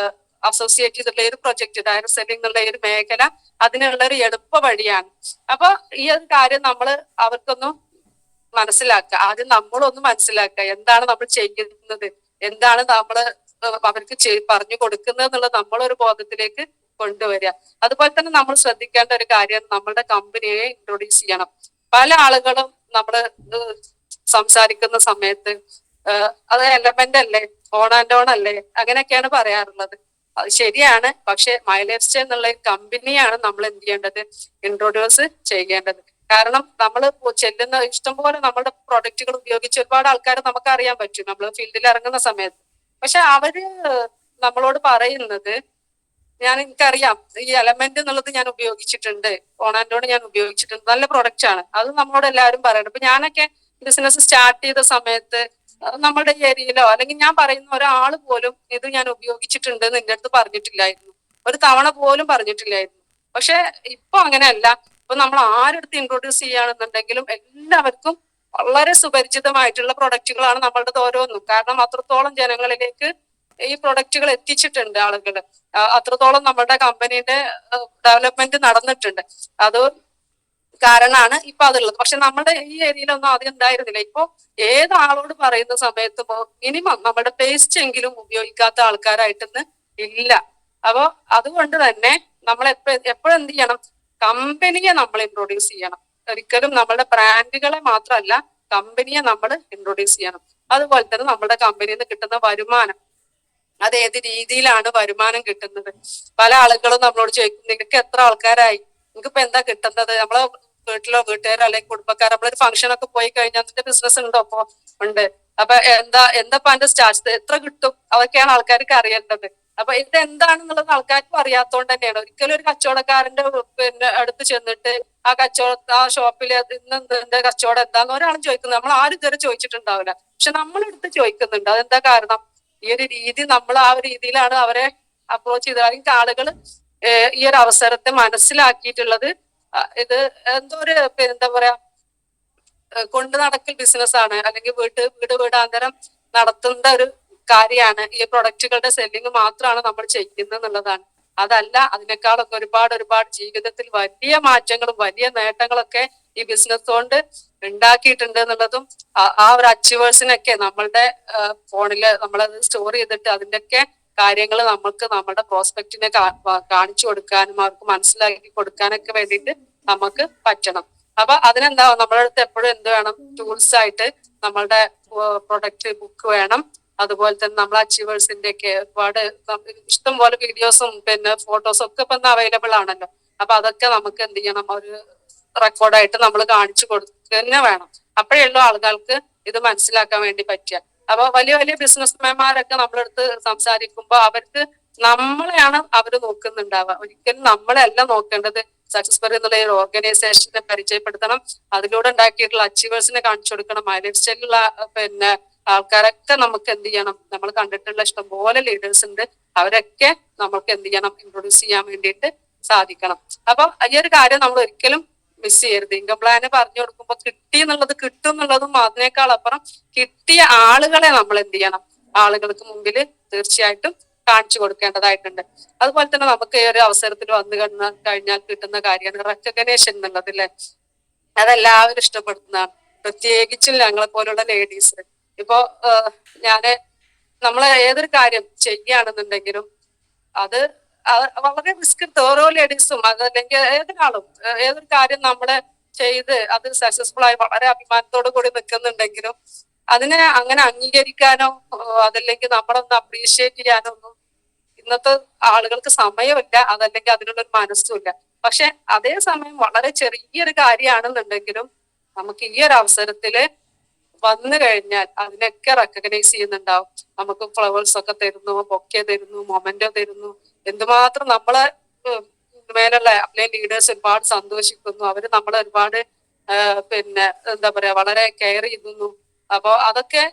അസോസിയേറ്റ് ചെയ്തിട്ടുള്ള ഒരു പ്രൊജക്ട്, ഡയറക്ട് സെല്ലിംഗ് എന്നുള്ള ഒരു മേഖല. അതിനുള്ള ഒരു എളുപ്പ വഴിയാണ്. അപ്പൊ ഈ ഒരു കാര്യം നമ്മൾ അവർക്കൊന്നും മനസ്സിലാക്കുക. ആദ്യം നമ്മളൊന്ന് മനസ്സിലാക്കുക എന്താണ് നമ്മൾ ചെയ്യുന്നത്, എന്താണ് നമ്മൾ അവർക്ക് പറഞ്ഞു കൊടുക്കുന്നത് എന്നുള്ളത് നമ്മളൊരു ബോധത്തിലേക്ക് കൊണ്ടുവരിക. അതുപോലെ തന്നെ നമ്മൾ ശ്രദ്ധിക്കേണ്ട ഒരു കാര്യം, നമ്മളുടെ കമ്പനിയെ ഇൻട്രൊഡ്യൂസ് ചെയ്യണം. പല ആളുകളും നമ്മൾ സംസാരിക്കുന്ന സമയത്ത് അത് എലമെന്റ് അല്ലേ, ഓൺ ആൻഡ് ഓൺ അല്ലേ, അങ്ങനെയൊക്കെയാണ് പറയാറുള്ളത്. അത് ശരിയാണ്. പക്ഷെ മൈ ലൈഫ് സ്റ്റൈൽ എന്നുള്ള കമ്പനിയാണ് നമ്മൾ എന്ത് ചെയ്യേണ്ടത്, ഇൻട്രൊഡ്യൂസ് ചെയ്യേണ്ടത്. കാരണം നമ്മൾ ചെല്ലുന്ന ഇഷ്ടംപോലെ നമ്മുടെ പ്രൊഡക്റ്റുകൾ ഉപയോഗിച്ച് ഒരുപാട് ആൾക്കാരെ നമുക്ക് അറിയാൻ പറ്റും നമ്മൾ ഫീൽഡിൽ ഇറങ്ങുന്ന സമയത്ത്. പക്ഷെ അവര് നമ്മളോട് പറയുന്നത്, എനിക്കറിയാം ഈ എലമെന്റ് എന്നുള്ളത് ഞാൻ ഉപയോഗിച്ചിട്ടുണ്ട്, ഓൺ ആൻഡ് ഓൺ ഞാൻ ഉപയോഗിച്ചിട്ടുണ്ട്, നല്ല പ്രൊഡക്റ്റ് ആണ്, അത് നമ്മളോട് എല്ലാവരും പറയണം. ഇപ്പൊ ഞാനൊക്കെ ബിസിനസ് സ്റ്റാർട്ട് ചെയ്ത സമയത്ത് നമ്മുടെ ഏരിയയിലോ അല്ലെങ്കിൽ ഞാൻ പറയുന്ന ഒരാൾ പോലും ഇത് ഞാൻ ഉപയോഗിച്ചിട്ടുണ്ട് എന്ന് എന്റെ അടുത്ത് പറഞ്ഞിട്ടില്ലായിരുന്നു, ഒരു തവണ പോലും പറഞ്ഞിട്ടില്ലായിരുന്നു. പക്ഷെ ഇപ്പൊ അങ്ങനെയല്ല. ഇപ്പൊ നമ്മൾ ആരെടുത്ത് ഇൻട്രൊഡ്യൂസ് ചെയ്യുകയാണെന്നുണ്ടെങ്കിലും എല്ലാവർക്കും വളരെ സുപരിചിതമായിട്ടുള്ള പ്രൊഡക്റ്റുകളാണ് നമ്മളുടെ ഓരോന്നും. കാരണം അത്രത്തോളം ജനങ്ങളിലേക്ക് ഈ പ്രൊഡക്റ്റുകൾ എത്തിച്ചിട്ടുണ്ട് ആളുകൾ. അത്രത്തോളം നമ്മുടെ കമ്പനിയുടെ ഡെവലപ്മെന്റ് നടന്നിട്ടുണ്ട്. അത് കാരണമാണ് ഇപ്പൊ അതുള്ളത്. പക്ഷെ നമ്മുടെ ഈ ഏരിയയിലൊന്നും ആദ്യം ഉണ്ടായിരുന്നില്ല. ഇപ്പൊ ഏതാളോട് പറയുന്ന സമയത്തും മിനിമം നമ്മുടെ പേസ്റ്റ് എങ്കിലും ഉപയോഗിക്കാത്ത ആൾക്കാരായിട്ടൊന്ന് ഇല്ല. അപ്പൊ അതുകൊണ്ട് തന്നെ നമ്മൾ എപ്പോഴും എന്ത് ചെയ്യണം, കമ്പനിയെ നമ്മൾ ഇൻട്രൊഡ്യൂസ് ചെയ്യണം. ഒരിക്കലും നമ്മുടെ ബ്രാൻഡുകളെ മാത്രമല്ല, കമ്പനിയെ നമ്മൾ ഇൻട്രൊഡ്യൂസ് ചെയ്യണം. അതുപോലെ തന്നെ നമ്മുടെ കമ്പനിയിൽ നിന്ന് കിട്ടുന്ന വരുമാനം, അത് ഏത് രീതിയിലാണ് വരുമാനം കിട്ടുന്നത്. പല ആളുകളും നമ്മളോട് ചോദിക്കും, നിങ്ങൾക്ക് എത്ര ആൾക്കാരായി, നിങ്ങൾക്ക് ഇപ്പൊ എന്താ കിട്ടുന്നത്, നമ്മളെ വീട്ടിലോ വീട്ടുകാരോ അല്ലെങ്കിൽ കുടുംബക്കാരോ നമ്മളൊരു ഫംഗ്ഷനൊക്കെ പോയി കഴിഞ്ഞാൽ അതിന്റെ ബിസിനസ് ഉണ്ടോ? അപ്പൊ ഉണ്ട്. അപ്പൊ എന്താ അതിന്റെ സ്റ്റാർട്ട് എത്ര കിട്ടും, അതൊക്കെയാണ് ആൾക്കാർക്ക് അറിയേണ്ടത്. അപ്പൊ ഇത് എന്താണെന്നുള്ളത് ആൾക്കാർക്കും അറിയാത്തതുകൊണ്ട് തന്നെയാണ്. ഒരിക്കലും ഒരു കച്ചവടക്കാരന്റെ അടുത്ത് ചെന്നിട്ട് ആ ഷോപ്പിൽ ഇന്ന് എന്റെ കച്ചവടം എന്താന്ന് ഒരാളും ചോദിക്കുന്നത് നമ്മൾ ആരും ഇതുവരെ ചോദിച്ചിട്ടുണ്ടാവില്ല. പക്ഷെ നമ്മളെടുത്ത് ചോദിക്കുന്നുണ്ട്. അതെന്താ കാരണം, ഈ ഒരു രീതി നമ്മൾ ആ ഒരു രീതിയിലാണ് അവരെ അപ്രോച്ച് ചെയ്തത്. അല്ലെങ്കിൽ ആളുകൾ ഈ ഒരു അവസരത്തെ മനസ്സിലാക്കിയിട്ടുള്ളത് ഇത് എന്തോ ഒരു എന്താ പറയാ കൊണ്ടു നടക്കൽ ബിസിനസ് ആണ്, അല്ലെങ്കിൽ വീടാന്തരം നടത്തുന്ന ഒരു കാര്യമാണ്. ഈ പ്രൊഡക്റ്റുകളുടെ സെല്ലിങ് മാത്രമാണ് നമ്മൾ ചെയ്യുന്നത് എന്നുള്ളതാണ്. അതല്ല, അതിനേക്കാളൊക്കെ ഒരുപാട് ജീവിതത്തിൽ വലിയ മാറ്റങ്ങളും വലിയ നേട്ടങ്ങളൊക്കെ ഈ ബിസിനസ് കൊണ്ട് ഉണ്ടാക്കിയിട്ടുണ്ട് എന്നുള്ളതും ആ ഒരു അച്ചീവേഴ്സിനൊക്കെ നമ്മളുടെ ഫോണില് നമ്മളത് സ്റ്റോർ ചെയ്തിട്ട് അതിന്റെയൊക്കെ കാര്യങ്ങൾ നമ്മൾക്ക് നമ്മുടെ പ്രോസ്പെക്റ്റിനെ കാണിച്ചു കൊടുക്കാനും അവർക്ക് മനസ്സിലാക്കി കൊടുക്കാനൊക്കെ വേണ്ടിയിട്ട് നമുക്ക് പറ്റണം. അപ്പൊ അതിനെന്താവും, നമ്മുടെ അടുത്ത് എപ്പോഴും എന്ത് വേണം, ടൂൾസ് ആയിട്ട് നമ്മളുടെ പ്രൊഡക്റ്റ് ബുക്ക് വേണം. അതുപോലെ തന്നെ നമ്മൾ അച്ചീവേഴ്സിന്റെ ഒക്കെ ഒരുപാട് ഇഷ്ടം പോലെ വീഡിയോസും പിന്നെ ഫോട്ടോസും ഒക്കെ ഇപ്പൊ അവൈലബിൾ ആണല്ലോ. അപ്പൊ അതൊക്കെ നമുക്ക് എന്ത് ചെയ്യണം, ഒരു റെക്കോർഡായിട്ട് നമ്മൾ കാണിച്ചു കൊടുക്കുക തന്നെ വേണം. അപ്പോഴേ ഉള്ളൂ ആളുകൾക്ക് ഇത് മനസ്സിലാക്കാൻ വേണ്ടി പറ്റുക. അപ്പൊ വലിയ ബിസിനസ്മാൻമാരൊക്കെ നമ്മളെടുത്ത് സംസാരിക്കുമ്പോൾ അവർക്ക് നമ്മളെയാണ് അവര് നോക്കുന്നുണ്ടാവുക. ഒരിക്കലും നമ്മളെയല്ല നോക്കേണ്ടത്. സക്സസ്ഫുൾ എന്നുള്ള ഒരു ഓർഗനൈസേഷനെ പരിചയപ്പെടുത്തണം, അതിലൂടെ ഉണ്ടാക്കിയിട്ടുള്ള അച്ചീവേഴ്സിനെ കാണിച്ചു കൊടുക്കണം. മൈ ലൈഫ് സ്റ്റൈലിലുള്ള പിന്നെ ആൾക്കാരൊക്കെ നമുക്ക് എന്ത് ചെയ്യണം, നമ്മൾ കണ്ടിട്ടുള്ള ഇഷ്ടംപോലെ ലീഡേഴ്സ് ഉണ്ട്, അവരൊക്കെ നമുക്ക് എന്ത് ചെയ്യണം, ഇൻട്രൊഡ്യൂസ് ചെയ്യാൻ വേണ്ടിയിട്ട് സാധിക്കണം. അപ്പൊ ഈ ഒരു കാര്യം നമ്മൾ ഒരിക്കലും മിസ് ചെയ്യരുത്. ഇൻകം പ്ലാന് പറഞ്ഞു കൊടുക്കുമ്പോൾ കിട്ടി എന്നുള്ളത് കിട്ടും എന്നുള്ളതും അതിനേക്കാൾ അപ്പുറം കിട്ടിയ ആളുകളെ നമ്മൾ എന്ത് ചെയ്യണം, ആളുകൾക്ക് മുമ്പിൽ തീർച്ചയായിട്ടും കാണിച്ചു കൊടുക്കേണ്ടതായിട്ടുണ്ട്. അതുപോലെ തന്നെ നമുക്ക് ഈ ഒരു അവസരത്തിൽ വന്നു കഴിഞ്ഞാൽ കിട്ടുന്ന കാര്യമാണ് റെക്കഗ്നേഷൻ എന്നുള്ളത് അല്ലെ. അതെല്ലാവരും ഇഷ്ടപ്പെടുന്നതാണ്, പ്രത്യേകിച്ചും ഞങ്ങളെ പോലുള്ള ലേഡീസ്. ഇപ്പോ ഞാന് നമ്മൾ ഏതൊരു കാര്യം ചെയ്യുകയാണെന്നുണ്ടെങ്കിലും അത് വളരെ റിസ്ക് എടുത്ത് ഓരോ ലേഡീസും അതല്ലെങ്കിൽ ഏതൊരാളും ഏതൊരു കാര്യം നമ്മള് ചെയ്ത് അത് സക്സസ്ഫുൾ ആയി വളരെ അഭിമാനത്തോടു കൂടി നിൽക്കുന്നുണ്ടെങ്കിലും അതിനെ അങ്ങനെ അംഗീകരിക്കാനോ അതല്ലെങ്കിൽ നമ്മളൊന്ന് അപ്രീഷിയേറ്റ് ചെയ്യാനോ ഒന്നും ഇന്നത്തെ ആളുകൾക്ക് സമയമില്ല, അതല്ലെങ്കിൽ അതിനുള്ളൊരു മനസ്സുമില്ല. പക്ഷെ അതേ സമയം വളരെ ചെറിയൊരു കാര്യമാണെന്നുണ്ടെങ്കിലും നമുക്ക് ഈ ഒരു അവസരത്തില് വന്നു കഴിഞ്ഞാൽ അതിനൊക്കെ റെക്കഗ്നൈസ് ചെയ്യുന്നുണ്ടാവും. നമുക്ക് ഫ്ലവേഴ്സ് ഒക്കെ തരുന്നു, ബൊക്കെ തരുന്നു, മൊമെന്റോ തരുന്നു. എന്തുമാത്രം നമ്മളെ മേലുള്ള അപ്ലൈൻ ലീഡേഴ്സ് ഒരുപാട് സന്തോഷിക്കുന്നു. അവര് നമ്മളെ ഒരുപാട് പിന്നെ എന്താ പറയാ വളരെ കെയർ ചെയ്യുന്നു. അപ്പൊ അതൊക്കെ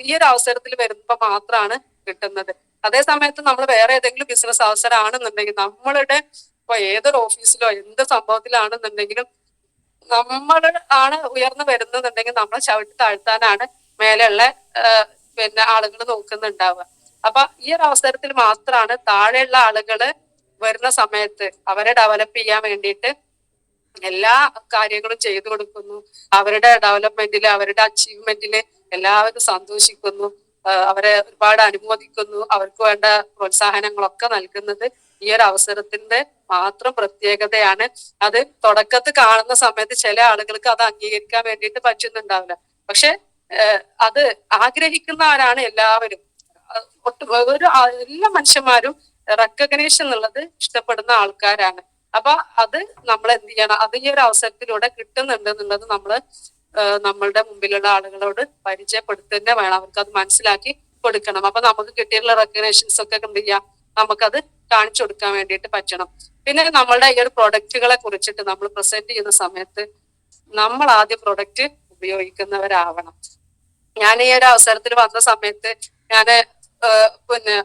ഈ ഒരു അവസരത്തിൽ വരുമ്പോ മാത്രമാണ് കിട്ടുന്നത്. അതേ സമയത്ത് നമ്മൾ വേറെ ഏതെങ്കിലും ബിസിനസ് അവസരമാണെന്നുണ്ടെങ്കിൽ നമ്മളുടെ ഇപ്പൊ ഏതൊരു ഓഫീസിലോ എന്ത് സംഭവത്തിലാണെന്നുണ്ടെങ്കിലും നമ്മൾ ആണ് ഉയർന്നു വരുന്നുണ്ടെങ്കിൽ നമ്മളെ ചവിട്ടി താഴ്ത്താനാണ് മേലെയുള്ള പിന്നെ ആളുകൾ നോക്കുന്നുണ്ടാവുക. അപ്പൊ ഈ ഒരു അവസരത്തിൽ മാത്രമാണ് താഴെയുള്ള ആളുകള് വരുന്ന സമയത്ത് അവരെ ഡെവലപ്പ് ചെയ്യാൻ വേണ്ടിയിട്ട് എല്ലാ കാര്യങ്ങളും ചെയ്തു കൊടുക്കുന്നു. അവരുടെ ഡെവലപ്മെന്റില് അവരുടെ അച്ചീവ്മെന്റില് എല്ലാവരും സന്തോഷിക്കുന്നു, അവരെ ഒരുപാട് അനുമോദിക്കുന്നു, അവർക്ക് വേണ്ട പ്രോത്സാഹനങ്ങളൊക്കെ നൽകുന്നത് ഈ ഒരു അവസരത്തിന്റെ മാത്രം പ്രത്യേകതയാണ്. അത് തുടക്കത്തിൽ കാണുന്ന സമയത്ത് ചില ആളുകൾക്ക് അത് അംഗീകരിക്കാൻ വേണ്ടിയിട്ട് പറ്റുന്നുണ്ടാവില്ല. പക്ഷെ അത് ആഗ്രഹിക്കുന്നവരാണ് എല്ലാവരും. ഒരു എല്ലാ മനുഷ്യന്മാരും റെക്കഗ്നേഷൻ എന്നുള്ളത് ഇഷ്ടപ്പെടുന്ന ആൾക്കാരാണ്. അപ്പൊ അത് നമ്മൾ എന്ത് ചെയ്യണം, അത് ഈ ഒരു അവസരത്തിലൂടെ കിട്ടുന്നുണ്ട് എന്നുള്ളത് നമ്മള് നമ്മളുടെ മുമ്പിലുള്ള ആളുകളോട് പരിചയപ്പെടുത്തുക വേണം. അവർക്ക് അത് മനസ്സിലാക്കി കൊടുക്കണം. അപ്പൊ നമുക്ക് കിട്ടിയിട്ടുള്ള റെക്കഗ്നേഷൻസ് ഒക്കെ എന്ത് ചെയ്യാം, നമുക്കത് കാണിച്ചു കൊടുക്കാൻ വേണ്ടിയിട്ട് പറ്റണം. പിന്നെ നമ്മളുടെ ഈ ഒരു പ്രൊഡക്റ്റുകളെ കുറിച്ചിട്ട് നമ്മൾ പ്രസന്റ് ചെയ്യുന്ന സമയത്ത് നമ്മൾ ആദ്യം പ്രൊഡക്റ്റ് ഉപയോഗിക്കുന്നവരാവണം. ഞാൻ ഈ ഒരു അവസരത്തിൽ വന്ന സമയത്ത് ഞാന് പിന്നെ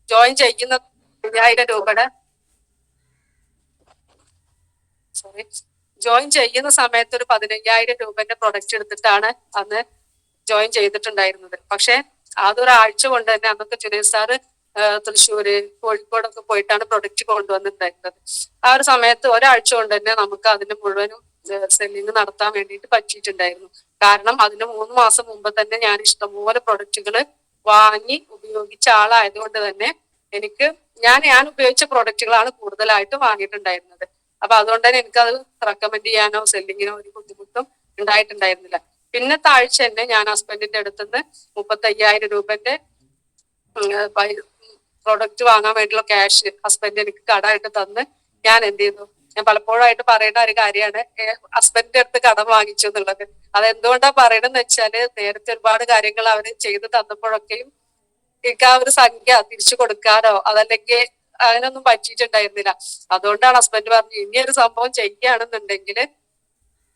ജോയിൻ ചെയ്യുന്ന 5000 രൂപയുടെ ജോയിൻ ചെയ്യുന്ന സമയത്ത് ഒരു 15000 രൂപന്റെ പ്രൊഡക്റ്റ് എടുത്തിട്ടാണ് അന്ന് ജോയിൻ ചെയ്തിട്ടുണ്ടായിരുന്നത്. പക്ഷെ അതൊരാഴ്ച കൊണ്ട് തന്നെ അന്നൊക്കെ ജുനൈദ് സാറ് തൃശ്ശൂര് കോഴിക്കോടൊക്കെ പോയിട്ടാണ് പ്രൊഡക്റ്റ് കൊണ്ടുവന്നിട്ടുണ്ടായിരുന്നത്. ആ ഒരു സമയത്ത് ഒരാഴ്ച കൊണ്ട് തന്നെ നമുക്ക് അതിന്റെ മുഴുവനും സെല്ലിങ് നടത്താൻ വേണ്ടിയിട്ട് പറ്റിയിട്ടുണ്ടായിരുന്നു. കാരണം അതിന് 3 മാസം മുമ്പ് തന്നെ ഞാൻ ഇഷ്ടംപോലെ പ്രൊഡക്റ്റുകൾ വാങ്ങി ഉപയോഗിച്ച ആളായതുകൊണ്ട് തന്നെ എനിക്ക് ഞാൻ ഉപയോഗിച്ച പ്രൊഡക്റ്റുകളാണ് കൂടുതലായിട്ടും വാങ്ങിയിട്ടുണ്ടായിരുന്നത്. അപ്പൊ അതുകൊണ്ട് തന്നെ എനിക്കത് റെക്കമെൻഡ് ചെയ്യാനോ സെല്ലിങ്ങിനോ ഒരു ബുദ്ധിമുട്ടും ഉണ്ടായിട്ടുണ്ടായിരുന്നില്ല. പിന്നത്തെ ആഴ്ച തന്നെ ഞാൻ ഹസ്ബൻഡിന്റെ അടുത്തുനിന്ന് 35,000 രൂപന്റെ പ്രൊഡക്റ്റ് വാങ്ങാൻ വേണ്ടിയുള്ള ക്യാഷ് ഹസ്ബൻഡ് എനിക്ക് കടമായിട്ട് തന്ന് ഞാൻ എന്ത് ചെയ്തു, ഞാൻ പലപ്പോഴായിട്ട് പറയുന്ന ഒരു കാര്യമാണ് ഹസ്ബൻഡിന്റെ അടുത്ത് കടം വാങ്ങിച്ചു എന്നുള്ളത്. അതെന്തുകൊണ്ടാ പറയണെന്ന് വെച്ചാല് നേരത്തെ ഒരുപാട് കാര്യങ്ങൾ അവര് ചെയ്തു തന്നപ്പോഴൊക്കെയും എനിക്ക് ആ ഒരു സംഖ്യ തിരിച്ചു കൊടുക്കാനോ അതല്ലെങ്കിൽ അതിനൊന്നും പറ്റിയിട്ടുണ്ടായിരുന്നില്ല. അതുകൊണ്ടാണ് ഹസ്ബൻഡ് പറഞ്ഞു ഇനി ഒരു സംഭവം ചെയ്യുകയാണെന്നുണ്ടെങ്കിൽ